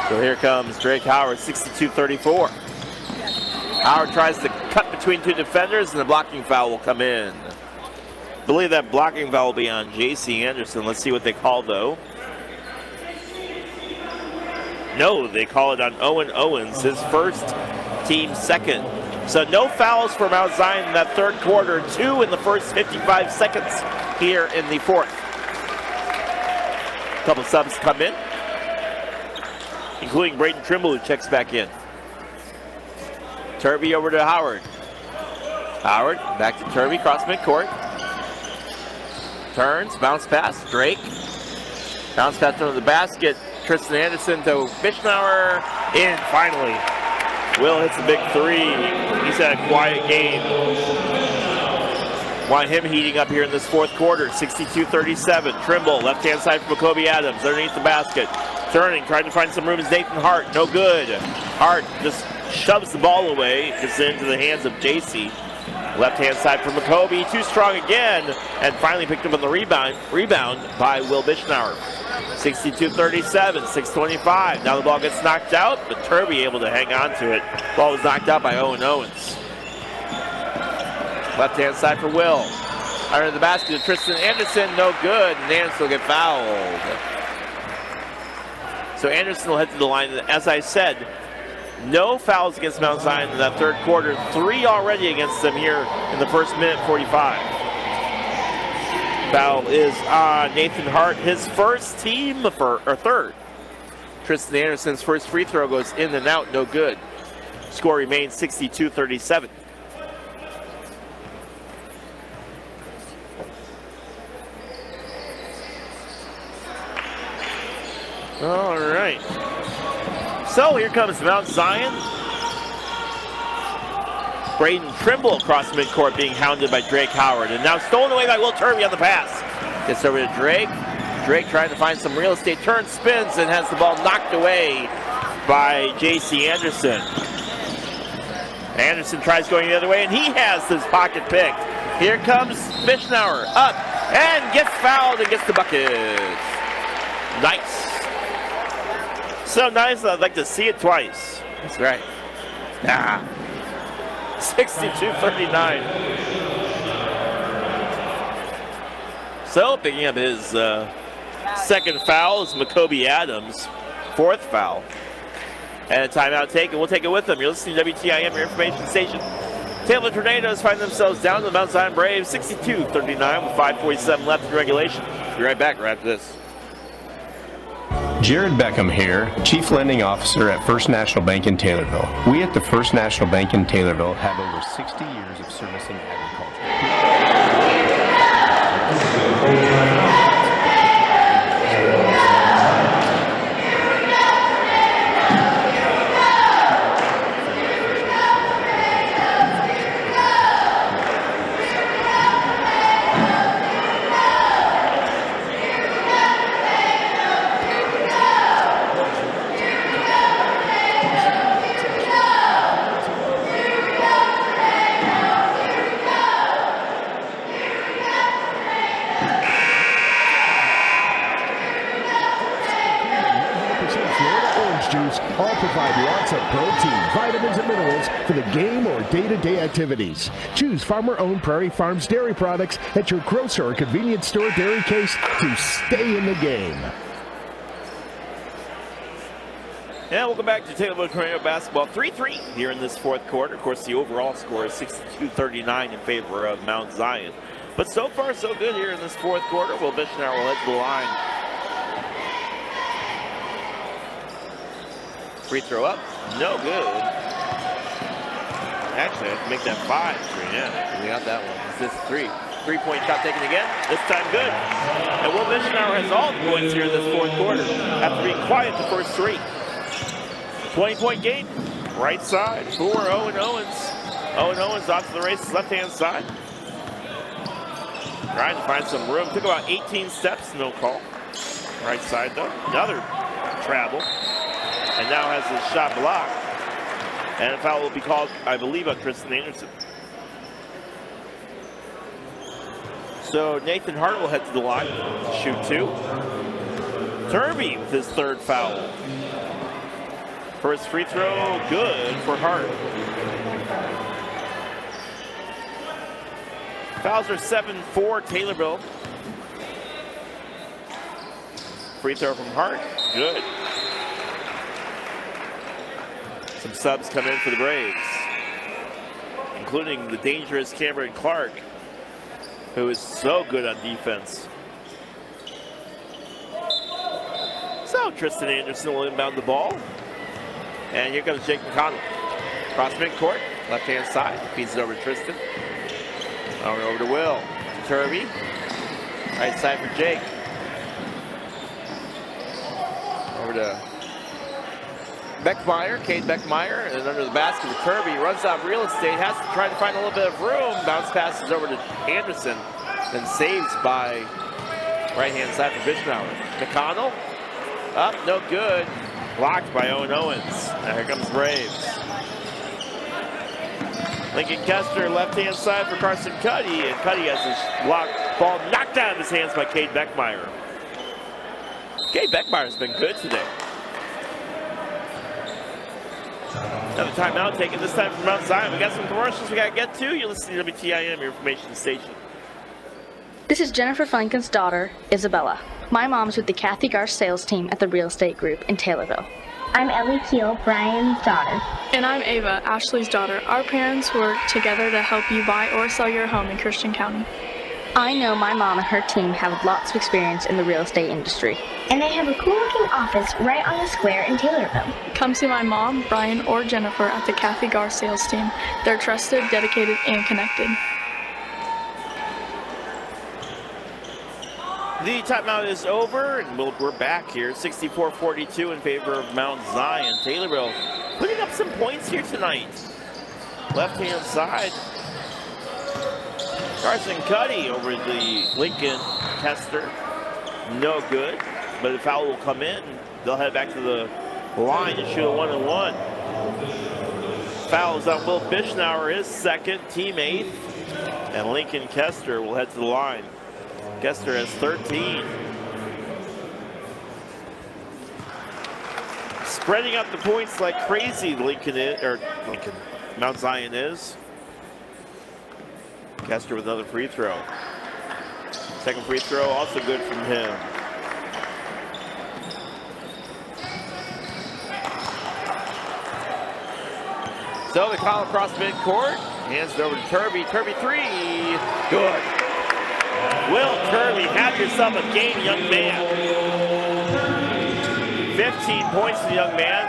S10: So here comes Drake Howard, 62-34. Howard tries to cut between two defenders, and the blocking foul will come in. I believe that blocking foul will be on J.C. Anderson. Let's see what they call, though. No, they call it on Owen Owens, his first, team second. So no fouls for Mount Zion in that third quarter. 2 in the first 55 seconds here in the fourth. A couple subs come in, including Braden Trimble, who checks back in. Turvey over to Howard. Howard back to Turvey, cross midcourt. Turns, bounce pass, Drake. Bounce pass under the basket. Tristan Anderson to Bischnauer. In finally. Will hits a big three. He's had a quiet game. Want him heating up here in this fourth quarter. 62-37. Trimble, left-hand side for Jacoby Adams, underneath the basket. Turning, trying to find some room is Nathan Hart. No good. Hart just shoves the ball away. Gets it into the hands of JC. Left-hand side for Jacoby. Too strong again. And finally picked up on the rebound by Will Bischnauer. 62-37, 6:25. Now the ball gets knocked out, but Turby able to hang on to it. Ball was knocked out by Owen Owens. Left-hand side for Will. Under the basket to Tristan Anderson, no good, and Anderson will get fouled. So Anderson will head to the line. As I said, no fouls against Mount Zion in that third quarter. 3 already against them here in the first minute, 45. Foul is on Nathan Hart, his first team third. Tristan Anderson's first free throw goes in and out, no good. Score remains 62-37. All right. So here comes Mount Zion. Braden Trimble across midcourt being hounded by Drake Howard. And now stolen away by Will Turby on the pass. Gets over to Drake. Drake trying to find some real estate. Turns, spins, and has the ball knocked away by J.C. Anderson. Anderson tries going the other way, and he has his pocket picked. Here comes Bischnauer up and gets fouled and gets the bucket. Nice. So nice, I'd like to see it twice. That's right. 62-39. So picking up his second foul is Jacoby Adams. Fourth foul. And a timeout taken. We'll take it with them. You're listening to WTIM, your information station. Taylorville Tornadoes find themselves down to the Mount Zion Braves. 62-39 with 5:47 left in regulation. Be right back right after this.
S2: Jared Beckham here, Chief Lending Officer at First National Bank in Taylorville. We at the First National Bank in Taylorville have over 60 years of servicing agriculture.
S9: All provide lots of protein, vitamins, and minerals for the game or day-to-day activities. Choose farmer-owned Prairie Farms dairy products at your grocer or convenience store dairy case to stay in the game.
S10: And welcome back to Taylorville Tornado basketball. 3-3 here in this fourth quarter. Of course, the overall score is 62-39 in favor of Mount Zion. But so far, so good here in this fourth quarter. Will Bischnauer will head to the line. Free throw up, no good. Actually, I have to make that 5. Yeah, we got that one. This is 3. 3-point shot taken again. This time good. And Will Bischnauer has all the points here in this fourth quarter after being quiet the first 3. 20-point game. Right side for Owen Owens. Owen Owens off to the races, left-hand side. Trying to find some room. Took about 18 steps, no call. Right side though. Another travel. And now has his shot blocked. And a foul will be called, I believe, on Tristan Anderson. So Nathan Hart will head to the line. Shoot 2. Turby with his third foul. First free throw, good for Hart. Fouls are 7 for Taylorville. Free throw from Hart, good. Some subs come in for the Braves, including the dangerous Cameron Clark, who is so good on defense. So Tristan Anderson will inbound the ball. And here comes Jake McConnell. Cross midcourt, left-hand side. Feeds it over to Tristan. Over to Will. Turby. Right side for Jake.
S11: over to Beckmeyer, Cade Beckmeyer, and under the basket to Kirby. Runs out real estate, has to try to find a little bit of room. Bounce passes over to Anderson, then saves by right-hand side for Bischnauer. McConnell, up, no good. Blocked by Owen Owens. Now here comes Braves. Lincoln Kester, left-hand side for Carson Cuddy, and Cuddy has his ball knocked out of his hands by Cade Beckmeyer. Cade Beckmeyer's been good today. Another timeout taken, this time from Mount Zion. We got some commercials we got to get to. You're listening to WTIM, your information station.
S12: This is Jennifer Franken's daughter, Isabella. My mom's with the Kathy Garsh sales team at the Real Estate Group in Taylorville.
S25: I'm Ellie Keel, Brian's daughter.
S13: And I'm Ava, Ashley's daughter. Our parents work together to help you buy or sell your home in Christian County.
S12: I know my mom and her team have lots of experience in the real estate industry.
S25: And they have a cool-looking office right on the square in Taylorville.
S13: Come see my mom, Brian, or Jennifer at the Kathy Garsh sales team. They're trusted, dedicated, and connected.
S10: The timeout is over, and we're back here. 64-42 in favor of Mount Zion. Taylorville putting up some points here tonight. Left-hand side. Carson Cuddy over the Lincoln Kester. No good, but a foul will come in. They'll head back to the line and shoot a 1-and-1. Foul is on Will Bischnauer, his second, team 8th. And Lincoln Kester will head to the line. Kester has 13. Spreading out the points like crazy, Mount Zion is. Kester with another free throw. Second free throw, also good from him. So they call across midcourt. Hands it over to Kirby. Kirby 3. Good. Will Kirby, have yourself a game, young man. 15 points to the young man.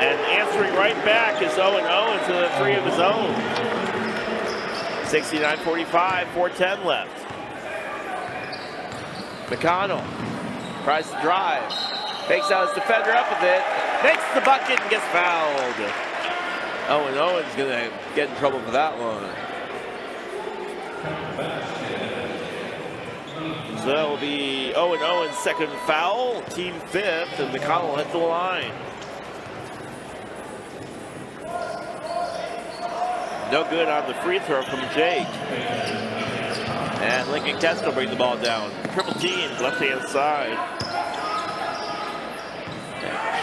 S10: And answering right back is Owen Owens with a 3 of his own. 69-45, 4:10 left. McConnell tries to drive. Takes out his defender up with it. Makes the bucket and gets fouled. Owen Owens is going to get in trouble for that one. So that will be Owen Owens' second foul, team 5th, and McConnell hit the line. No good on the free throw from Jake. And Lincoln Kester will bring the ball down. Triple team, left-hand side.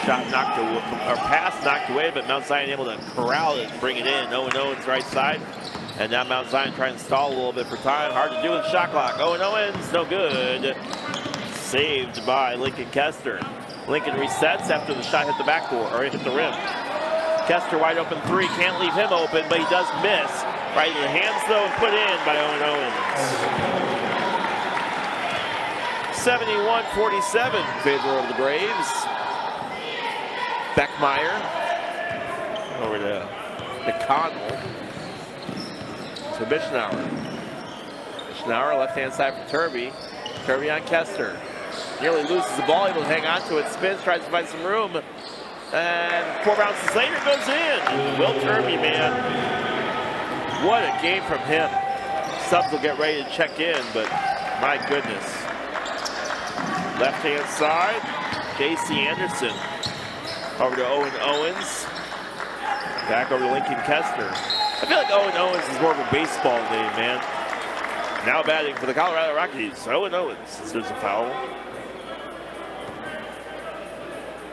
S10: Shot knocked away, or pass knocked away, but Mount Zion able to corral it and bring it in. Owen Owens right side. And now Mount Zion trying to stall a little bit for time. Hard to do with the shot clock. Owen Owens, no good. Saved by Lincoln Kester. Lincoln resets after the shot hit the backboard, or hit the rim. Kester wide open 3, can't leave him open, but he does miss. Right in the hands though, and put in by Owen Owens. 71-47 in favor of the Braves. Beckmeyer over to McConnell. To Bischnauer. Bischnauer, left-hand side for Turby. Turby on Kester. Nearly loses the ball, able to hang on to it. Spins, tries to find some room. And 4 bounces later goes in. Will Turby, man. What a game from him. Subs will get ready to check in, but my goodness. Left-hand side, Casey Anderson. Over to Owen Owens. Back over to Lincoln Kester. I feel like Owen Owens is more of a baseball name, man. Now batting for the Colorado Rockies, Owen Owens. There's a foul.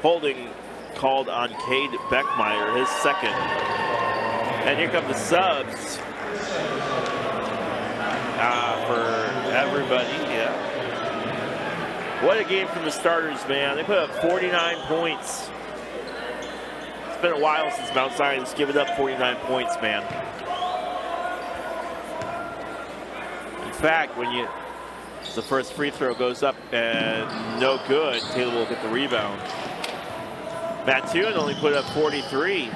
S10: Holding called on Cade Beckmeyer, his second. And here come the subs. For everybody, yeah. What a game from the starters, man. They put up 49 points. It's been a while since Mount Zion's given up 49 points, man. In fact, when the first free throw goes up and no good, Taylor will get the rebound. Mattoon only put up 43.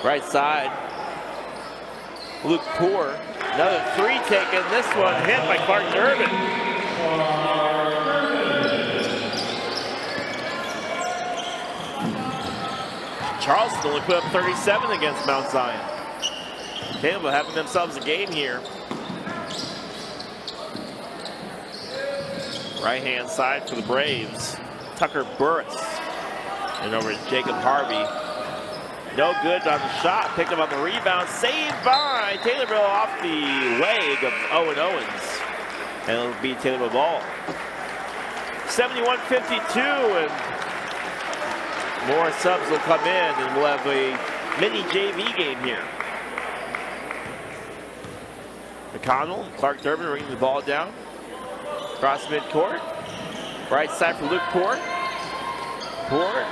S10: Right side. Luke Poor, another 3 taken. This one hit by Clark Durbin.
S11: Charleston only put up 37 against Mount Zion. Taylorville having themselves a game here. Right-hand side for the Braves. Tucker Burris. And over to Jacob Harvey. No good on the shot. Picked up on the rebound. Saved by Taylorville off the leg of Owen Owens. And it'll be Taylorville ball. 71-52, and more subs will come in, and we'll have a mini JV game here. McConnell, Clark Durbin bringing the ball down. Cross midcourt. Right side for Luke Port. Port.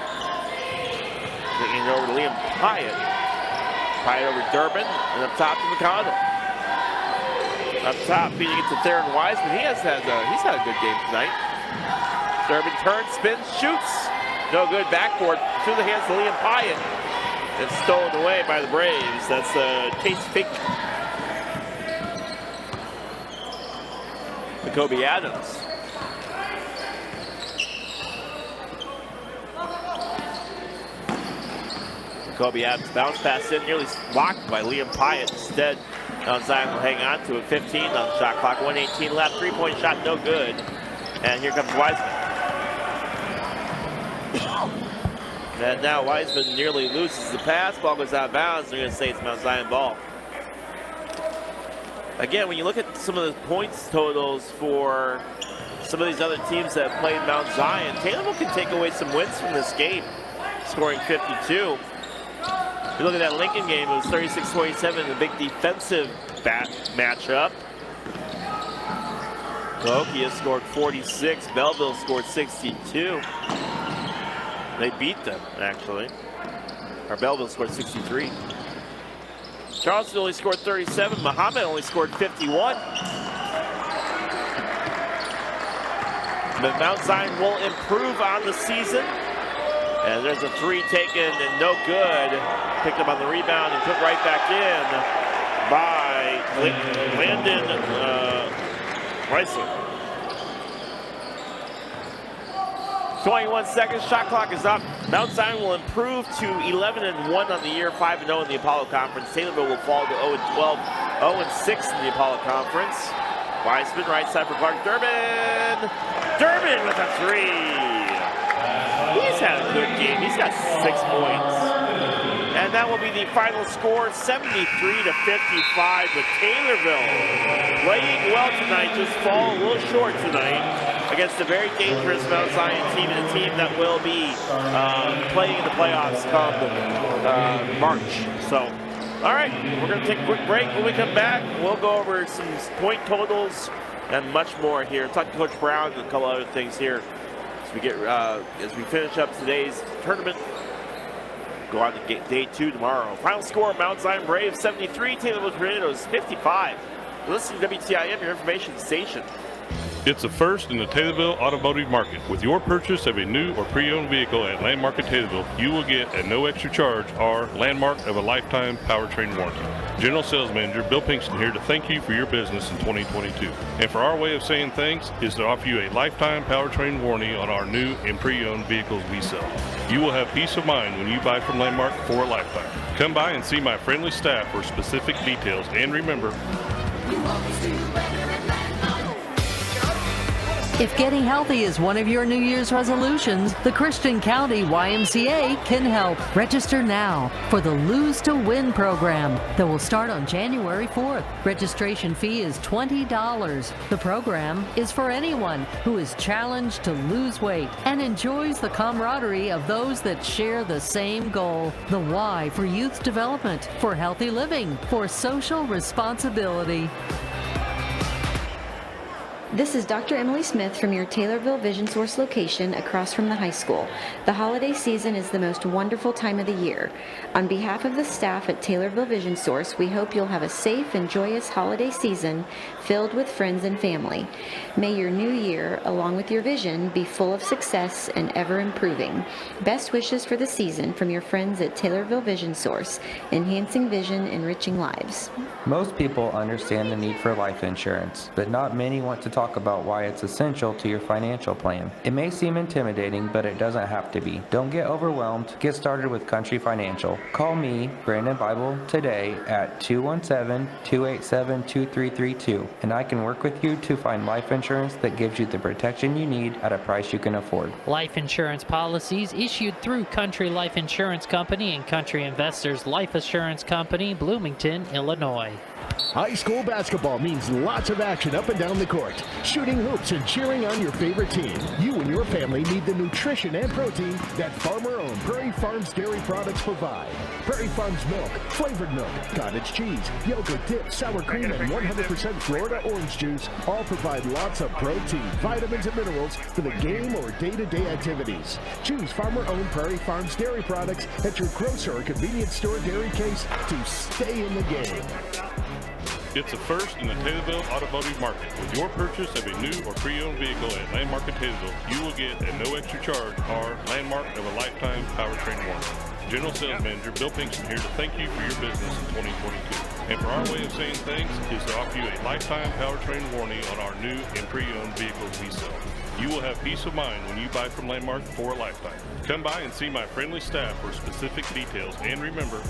S11: Taking it over to Liam Pyatt. Pyatt over to Durbin, and up top to McConnell. Up top, feeding it to Theron Wiseman. He's had a good game tonight. Durbin turns, spins, shoots. No good. Backboard through the hands of Liam Pyatt. It's stolen away by the Braves. That's Case Fink. Jacoby Adams. Jacoby Adams bounce pass in, nearly blocked by Liam Pyatt. Instead, Mount Zion will hang on to it. 15 on the shot clock. 1:18 left. Three-point shot, no good. And here comes Wiseman. And now Wiseman nearly loses the pass. Ball goes out of bounds. They're going to say it's Mount Zion ball. Again, when you look at some of the points totals for some of these other teams that have played Mount Zion, Taylorville can take away some wins from this game, scoring 52. If you look at that Lincoln game, it was 36-27, a big defensive matchup. Cahokia scored 46. Belleville scored 62. They beat them, actually. Or Belleville scored 63. Charleston only scored 37. Muhammad only scored 51. But Mount Zion will improve on the season. And there's a three taken and no good. Picked up on the rebound and put right back in by Landon Reisler. 21 seconds, shot clock is up. Mount Zion will improve to 11-1 on the year, 5-0 in the Apollo Conference. Taylorville will fall to 0-12, 0-6 in the Apollo Conference. Wiseman, right side for Clark Durbin. Durbin with a three. He's had a good game. He's got 6 points. And that will be the final score, 73-55. But Taylorville playing well tonight, just fall a little short tonight against a very dangerous Mount Zion team, and a team that will be playing in the playoffs come March. So, all right, we're going to take a quick break. When we come back, we'll go over some point totals and much more here. Talk to Coach Brown and a couple other things here as we get as we finish up today's tournament. Go on to day 2 tomorrow. Final score: Mount Zion Braves 73, Taylorville Tornadoes 55. Listen to WTIM, your information station.
S19: It's a first in the Taylorville automotive market. With your purchase of a new or pre-owned vehicle at Landmark at Taylorville, you will get at no extra charge our Landmark of a Lifetime powertrain warranty. General Sales Manager Bill Pinkston here to thank you for your business in 2022. And for our way of saying thanks is to offer you a lifetime powertrain warranty on our new and pre-owned vehicles we sell. You will have peace of mind when you buy from Landmark for a lifetime. Come by and see my friendly staff for specific details. And remember,
S8: if getting healthy is one of your New Year's resolutions, the Christian County YMCA can help. Register now for the Lose to Win program that will start on January 4th. Registration fee is $20. The program is for anyone who is challenged to lose weight and enjoys the camaraderie of those that share the same goal. The Y for youth development, for healthy living, for social responsibility.
S14: This is Dr. Emily Smith from your Taylorville Vision Source location across from the high school. The holiday season is the most wonderful time of the year. On behalf of the staff at Taylorville Vision Source, we hope you'll have a safe and joyous holiday season filled with friends and family. May your new year, along with your vision, be full of success and ever improving. Best wishes for the season from your friends at Taylorville Vision Source, enhancing vision, enriching lives.
S20: Most people understand the need for life insurance, but not many want to talk talk about why it's essential to your financial plan. It may seem intimidating, but it doesn't have to be. Don't get overwhelmed. Get started with Country Financial. Call me, Brandon Bible, today at 217-287-2332, and I can work with you to find life insurance that gives you the protection you need at a price you can afford.
S21: Life insurance policies issued through Country Life Insurance Company and Country Investors Life Assurance Company, Bloomington, Illinois.
S9: High school basketball means lots of action up and down the court. Shooting hoops and cheering on your favorite team. You and your family need the nutrition and protein that farmer-owned Prairie Farms dairy products provide. Prairie Farms milk, flavored milk, cottage cheese, yogurt dip, sour cream, and 100% Florida orange juice all provide lots of protein, vitamins, and minerals for the game or day-to-day activities. Choose farmer-owned Prairie Farms dairy products at your grocer or convenience store dairy case to stay in the game.
S19: It's a first in the Taylorville Automotive Market. With your purchase of a new or pre-owned vehicle at Landmark at Taylorville, you will get at no extra charge our Landmark of a Lifetime Powertrain Warranty. General Sales Manager Bill Pinkston here to thank you for your business in 2022. And for our way of saying thanks is to offer you a lifetime powertrain warranty on our new and pre-owned vehicles we sell. You will have peace of mind when you buy from Landmark for a lifetime. Come by and see my friendly staff for specific details. And remember,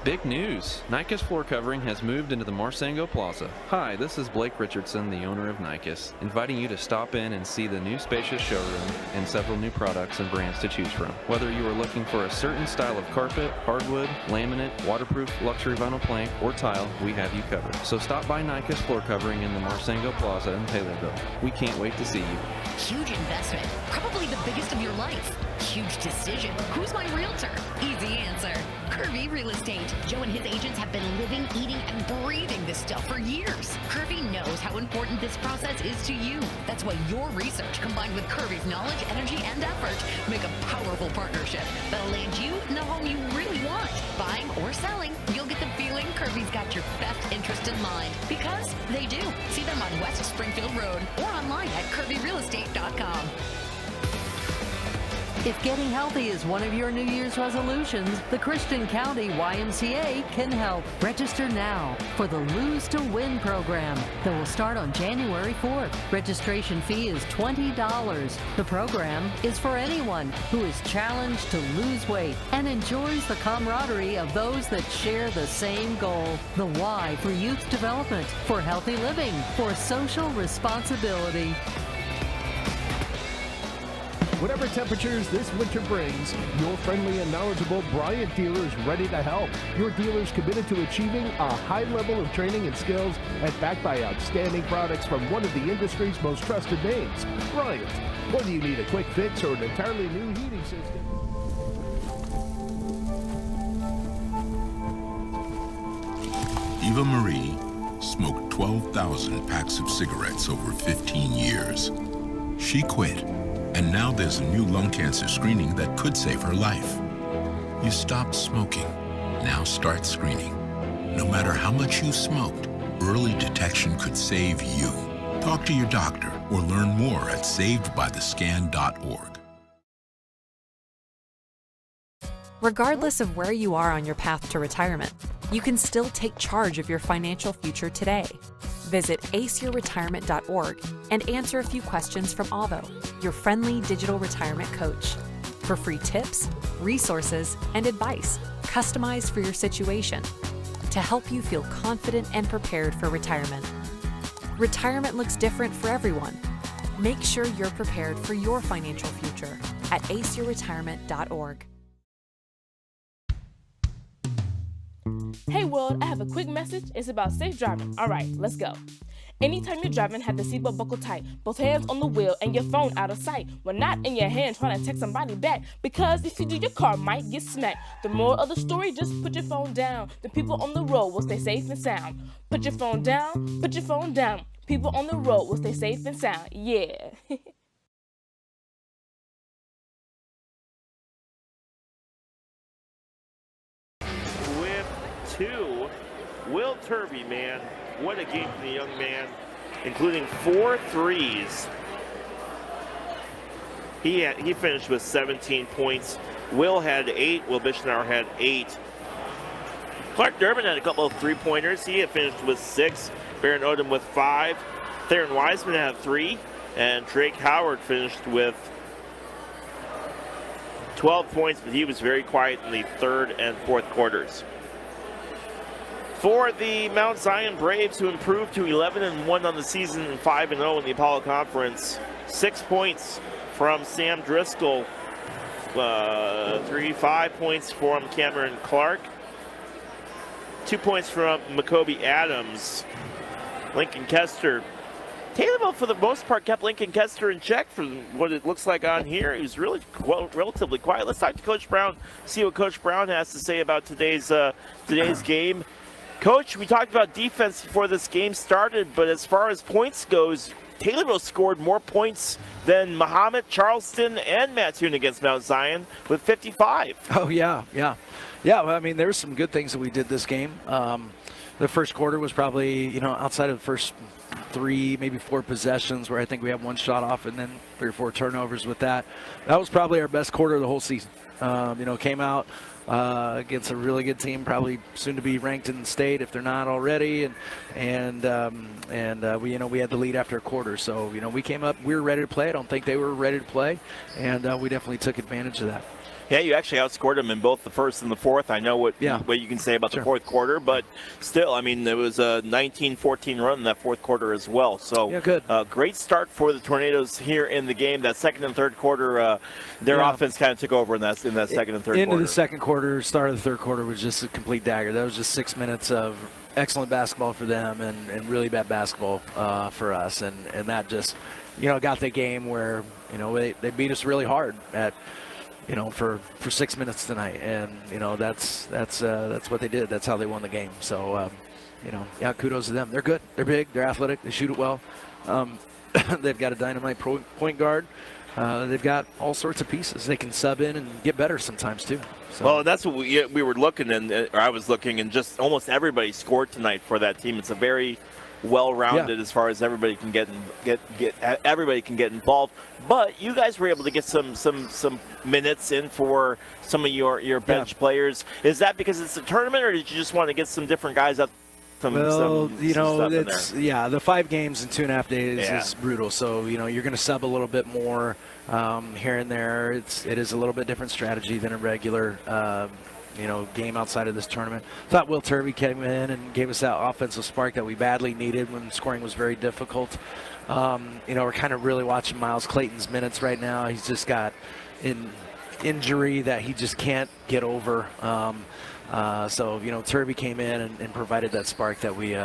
S15: big news! Nykus Floor Covering has moved into the Marsango Plaza. Hi, this is Blake Richardson, the owner of Nykus, inviting you to stop in and see the new spacious showroom and several new products and brands to choose from. Whether you are looking for a certain style of carpet, hardwood, laminate, waterproof, luxury vinyl plank, or tile, we have you covered. So stop by Nykus Floor Covering in the Marsango Plaza in Taylorville. We can't wait to see you.
S16: Huge investment, probably the biggest of your life. Huge decision. Who's my realtor? Easy answer. Curvy Real Estate. Joe and his agents have been living, eating, and breathing this stuff for years. Curvy knows how important this process is to you. That's why your research, combined with Curvy's knowledge, energy, and effort, make a powerful partnership that'll land you in the home you really want. Buying or selling, you'll get the feeling Curvy's got your best interest in mind. Because they do. See them on West Springfield Road or online at curvyrealestate.com.
S8: If getting healthy is one of your New Year's resolutions, the Christian County YMCA can help. Register now for the Lose to Win program that will start on January 4th. Registration fee is $20. The program is for anyone who is challenged to lose weight and enjoys the camaraderie of those that share the same goal. The Y for youth development, for healthy living, for social responsibility.
S9: Whatever temperatures this winter brings, your friendly and knowledgeable Bryant dealer is ready to help. Your dealer is committed to achieving a high level of training and skills and backed by outstanding products from one of the industry's most trusted names, Bryant. Whether you need a quick fix or an entirely new heating system.
S17: Eva Marie smoked 12,000 packs of cigarettes over 15 years. She quit. And now there's a new lung cancer screening that could save her life. You stopped smoking. Now start screening. No matter how much you smoked, early detection could save you. Talk to your doctor or learn more at savedbythescan.org.
S22: Regardless of where you are on your path to retirement, you can still take charge of your financial future today. Visit aceyourretirement.org and answer a few questions from Avo, your friendly digital retirement coach, for free tips, resources, and advice customized for your situation to help you feel confident and prepared for retirement. Retirement looks different for everyone. Make sure you're prepared for your financial future at aceyourretirement.org.
S23: Hey world, I have a quick message. It's about safe driving. Alright, let's go. Anytime you're driving, have the seatbelt buckled tight. Both hands on the wheel and your phone out of sight. When not in your hand trying to text somebody back. Because if you do, your car might get smacked. The moral of the story, just put your phone down. The people on the road will stay safe and sound. Put your phone down, put your phone down. People on the road will stay safe and sound. Yeah.
S10: Two, Will Turvey, man, what a game for the young man, including 4 threes. He finished with 17 points. Will had 8. Will Bischenauer had 8. Clark Durbin had a couple of three-pointers. He had finished with 6. Baron Odom with 5. Theron Wiseman had 3. And Drake Howard finished with 12 points, but he was very quiet in the third and fourth quarters. For the Mount Zion Braves, who improved to 11-1 on the season and 5-0 in the Apollo Conference, 6 points from Sam Driscoll, 5 points from Cameron Clark, 2 points from Makobe Adams. Lincoln Kester, Taylorville for the most part kept Lincoln Kester in check for what it looks like on here. He was really relatively quiet. Let's talk to Coach Brown, see what Coach Brown has to say about today's game. Coach, we talked about defense before this game started, but as far as points goes, Taylorville scored more points than Mahomet, Charleston, and Mattoon against Mount Zion with 55.
S1: Oh, yeah. Well, I mean, there were some good things that we did this game. The first quarter was probably, outside of the first 3, maybe 4 possessions where I think we had 1 shot off and then 3 or 4 turnovers with that. That was probably our best quarter of the whole season. Came out against a really good team, probably soon to be ranked in the state if they're not already, and we had the lead after a quarter. So we came up, we were ready to play. I don't think they were ready to play, and we definitely took advantage of that.
S10: Yeah, you actually outscored them in both the first and the fourth. I know what you can say about the fourth quarter, but still, I mean, there was a 19-14 run in that fourth quarter as well. So,
S1: good.
S10: Great start for the Tornadoes here in the game. That second and third quarter, their offense kind of took over in that second and third quarter.
S1: Into the second quarter, start of the third quarter was just a complete dagger. That was just 6 minutes of excellent basketball for them and really bad basketball for us, and that just got the game where they beat us really hard at. For 6 minutes tonight, and that's what they did. That's how they won the game. So, kudos to them. They're good. They're big. They're athletic. They shoot it well. They've got a dynamite point guard. They've got all sorts of pieces. They can sub in and get better sometimes too. So.
S10: Well, that's what we were looking, or I was looking, and just almost everybody scored tonight for that team. It's a very well-rounded as far as everybody can get involved. But you guys were able to get some minutes in for some of your bench players. Is that because it's a tournament, or did you just want to get some different guys up?
S1: The 5 games in 2.5 days is brutal. So you're going to sub a little bit more here and there. It is a little bit different strategy than a regular game outside of this tournament. Thought Will Turvey came in and gave us that offensive spark that we badly needed when scoring was very difficult. We're kind of really watching Miles Clayton's minutes right now. He's just got an injury that he just can't get over. So Turvey came in and provided that spark that we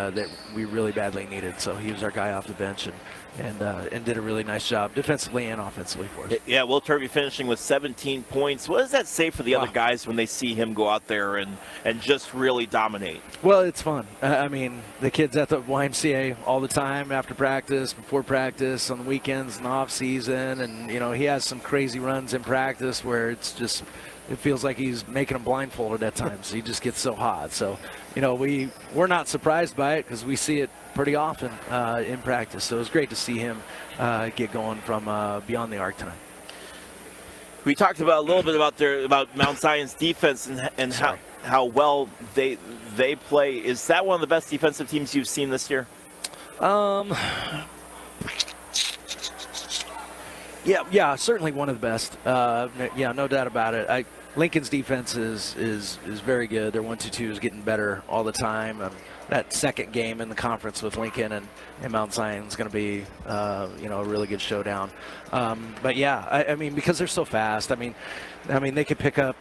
S1: really badly needed. So he was our guy off the bench and did a really nice job defensively and offensively for us.
S10: Yeah, Will Turvey finishing with 17 points. What does that say for the other guys when they see him go out there and just really dominate?
S1: Well, it's fun. I mean, the kids at the YMCA all the time, after practice, before practice, on the weekends and off season, and he has some crazy runs in practice where it's just. It feels like he's making them blindfolded at times. He just gets so hot. So, we're not surprised by it because we see it pretty often in practice. So it was great to see him get going from beyond the arc tonight.
S10: We talked about a little bit about Mount Zion's defense and how well they play. Is that one of the best defensive teams you've seen this year?
S1: Yeah, certainly one of the best. No doubt about it. Lincoln's defense is very good. Their 1-2-2 is getting better all the time. That second game in the conference with Lincoln and Mount Zion is going to be a really good showdown. I mean, because they're so fast. I mean, they could pick up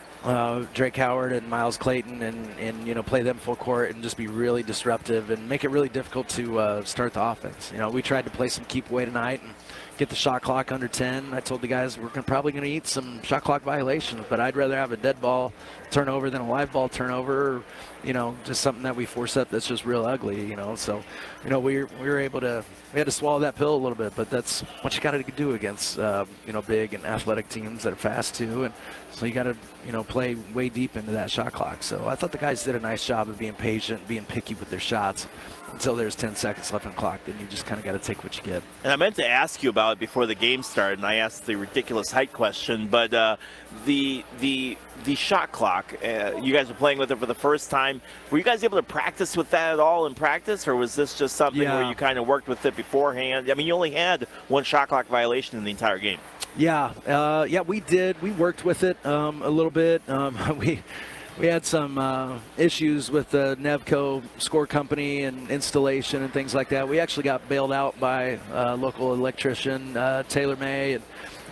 S1: Drake Howard and Miles Clayton and play them full court and just be really disruptive and make it really difficult to start the offense. We tried to play some keep away tonight and get the shot clock under 10. I told the guys we're probably going to eat some shot clock violations, but I'd rather have a dead ball turnover than a live ball turnover, just something that we force up that's just real ugly, So, we were able to, we had to swallow that pill a little bit, but that's what you got to do against, big and athletic teams that are fast too. And so you got to, play way deep into that shot clock. So I thought the guys did a nice job of being patient, being picky with their shots. until there's 10 seconds left on the clock. Then you just kind of got to take what you get.
S10: And I meant to ask you about it before the game started, and I asked the ridiculous height question, but the shot clock, you guys were playing with it for the first time. Were you guys able to practice with that at all in practice, or was this just something where you kind of worked with it beforehand? I mean, you only had one shot clock violation in the entire game.
S1: Yeah, we did. We worked with it a little bit. We had some issues with the Nevco score company and installation and things like that. We actually got bailed out by a local electrician, Taylor May,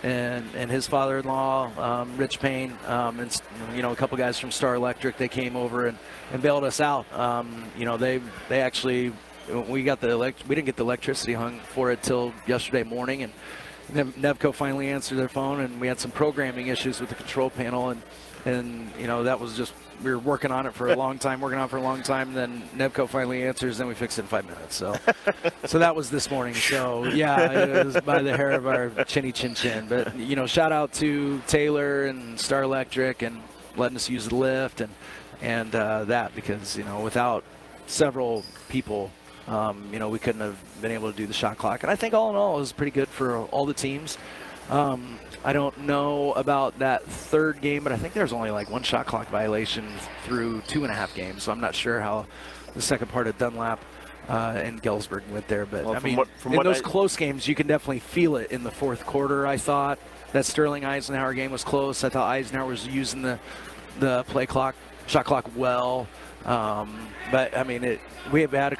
S1: and his father-in-law, Rich Payne, and a couple guys from Star Electric. They came over and bailed us out. They actually, we didn't get the electricity hung for it till yesterday morning, and then Nevco finally answered their phone, and we had some programming issues with the control panel, and that was just, we were working on it for a long time, then Nevco finally answers, then we fixed it in 5 minutes. So that was this morning. So yeah, it was by the hair of our chinny chin chin. But shout out to Taylor and Star Electric and letting us use the lift and that, because without several people, we couldn't have been able to do the shot clock. And I think all in all, it was pretty good for all the teams. I don't know about that third game, but I think there's only like one shot clock violation through 2.5 games. So I'm not sure how the second part of Dunlap and Galesburg went there. But in those close games, you can definitely feel it in the fourth quarter. I thought that Sterling Eisenhower game was close. I thought Eisenhower was using the play clock, shot clock well. But I mean, we have had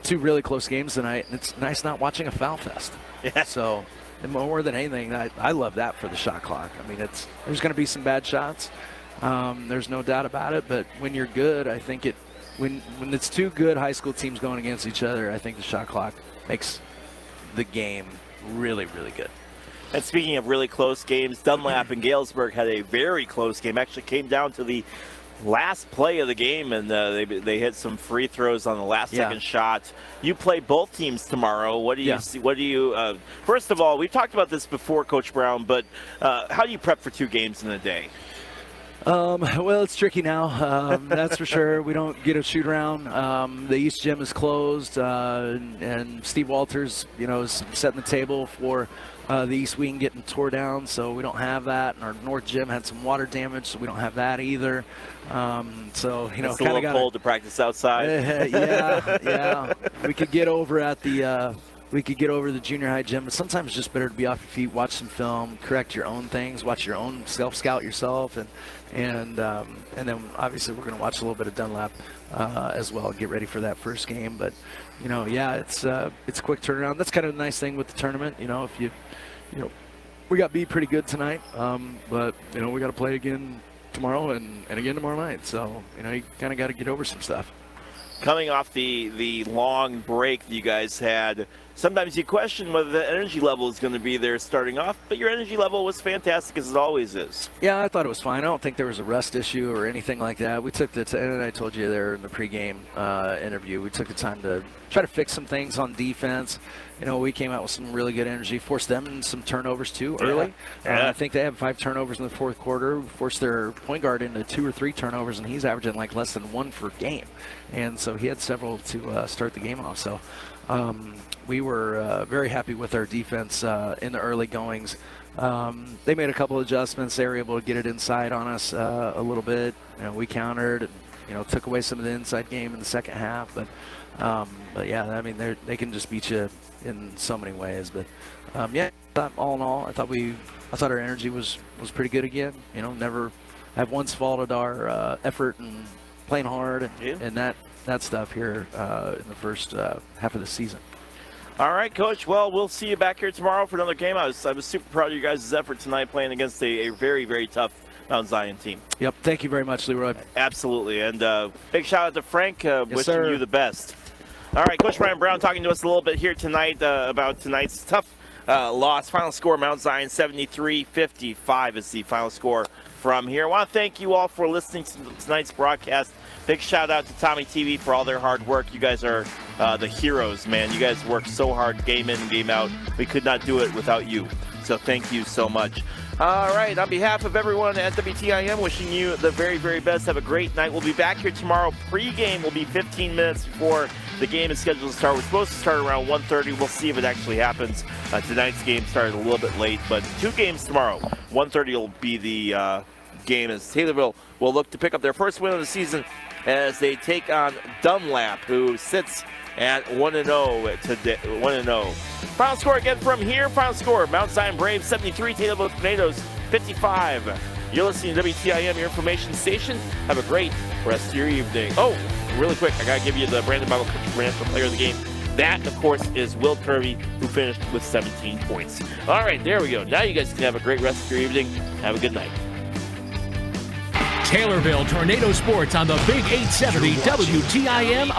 S1: two really close games tonight, and it's nice not watching a foul fest.
S10: Yeah.
S1: So. And more than anything, I love that for the shot clock. I mean, there's going to be some bad shots. There's no doubt about it. But when you're good, I think when it's two good high school teams going against each other, I think the shot clock makes the game really, really good.
S10: And speaking of really close games, Dunlap and Galesburg had a very close game. Actually came down to the last play of the game, and they hit some free throws on the last second shot. You play both teams tomorrow. What do you see? What do you first of all, we've talked about this before, Coach Brown, but how do you prep for 2 games in a day?
S1: Well, it's tricky now, that's for sure. We don't get a shoot around. The East Gym is closed, and Steve Walters, is setting the table for the East Wing getting tore down, so we don't have that. And our North Gym had some water damage, so we don't have that either.
S10: It's a little cold to practice outside.
S1: Yeah. We could get over at the junior high gym, but sometimes it's just better to be off your feet, watch some film, correct your own things, watch your own self-scout yourself, and then obviously we're going to watch a little bit of Dunlap as well, get ready for that first game. But it's a quick turnaround. That's kind of the nice thing with the tournament. We got beat pretty good tonight, but we got to play again tomorrow and again tomorrow night. So you kind of got to get over some stuff.
S10: Coming off the long break that you guys had, sometimes you question whether the energy level is going to be there starting off, but your energy level was fantastic, as it always is.
S1: Yeah, I thought it was fine. I don't think there was a rest issue or anything like that. We took and I told you there in the pregame interview, we took the time to try to fix some things on defense. We came out with some really good energy, forced them in some turnovers too early. I think they had 5 turnovers in the fourth quarter. We forced their point guard into 2 or 3 turnovers, and he's averaging like less than 1 per game. And so he had several to start the game off. So we were very happy with our defense in the early goings. They made a couple adjustments. They were able to get it inside on us a little bit. We countered, and, took away some of the inside game in the second half. But yeah, I mean, they can just beat you in so many ways. But all in all, I thought our energy was pretty good again. Never have once faulted our effort and playing hard and that stuff here in the first half of the season.
S10: All right, Coach. Well, we'll see you back here tomorrow for another game. I was super proud of you guys' effort tonight playing against a very, very tough Mount Zion team.
S1: Yep. Thank you very much, Leroy.
S10: Absolutely. And big shout out to Frank, wishing you the best. All right, Coach Brian Brown talking to us a little bit here tonight about tonight's tough loss. Final score, Mount Zion 73-55 is the final score from here. I want to thank you all for listening to tonight's broadcast. Big shout out to Tommy TV for all their hard work. You guys are the heroes, man. You guys work so hard, game in and game out. We could not do it without you. So thank you so much.
S11: All right, on behalf of everyone at WTIM, wishing you the very, very best. Have a great night. We'll be back here tomorrow. Pre-game will be 15 minutes before the game is scheduled to start. We're supposed to start around 1:30. We'll see if it actually happens. Tonight's game started a little bit late, but 2 games tomorrow. 1:30 will be the game as Taylorville will look to pick up their first win of the season as they take on Dunlap, who sits at 1-0 today. 1-0. Final score again from here. Final score: Mount Zion Braves 73, Taylorville Tornadoes 55. You're listening to WTIM, your information station. Have a great rest of your evening. Oh, really quick, I gotta give you the Brandon Bible Country National Player of the Game. That, of course, is Will Kirby, who finished with 17 points. All right, there we go. Now you guys can have a great rest of your evening. Have a good night.
S3: Taylorville Tornado Sports on the Big 870 WTIM.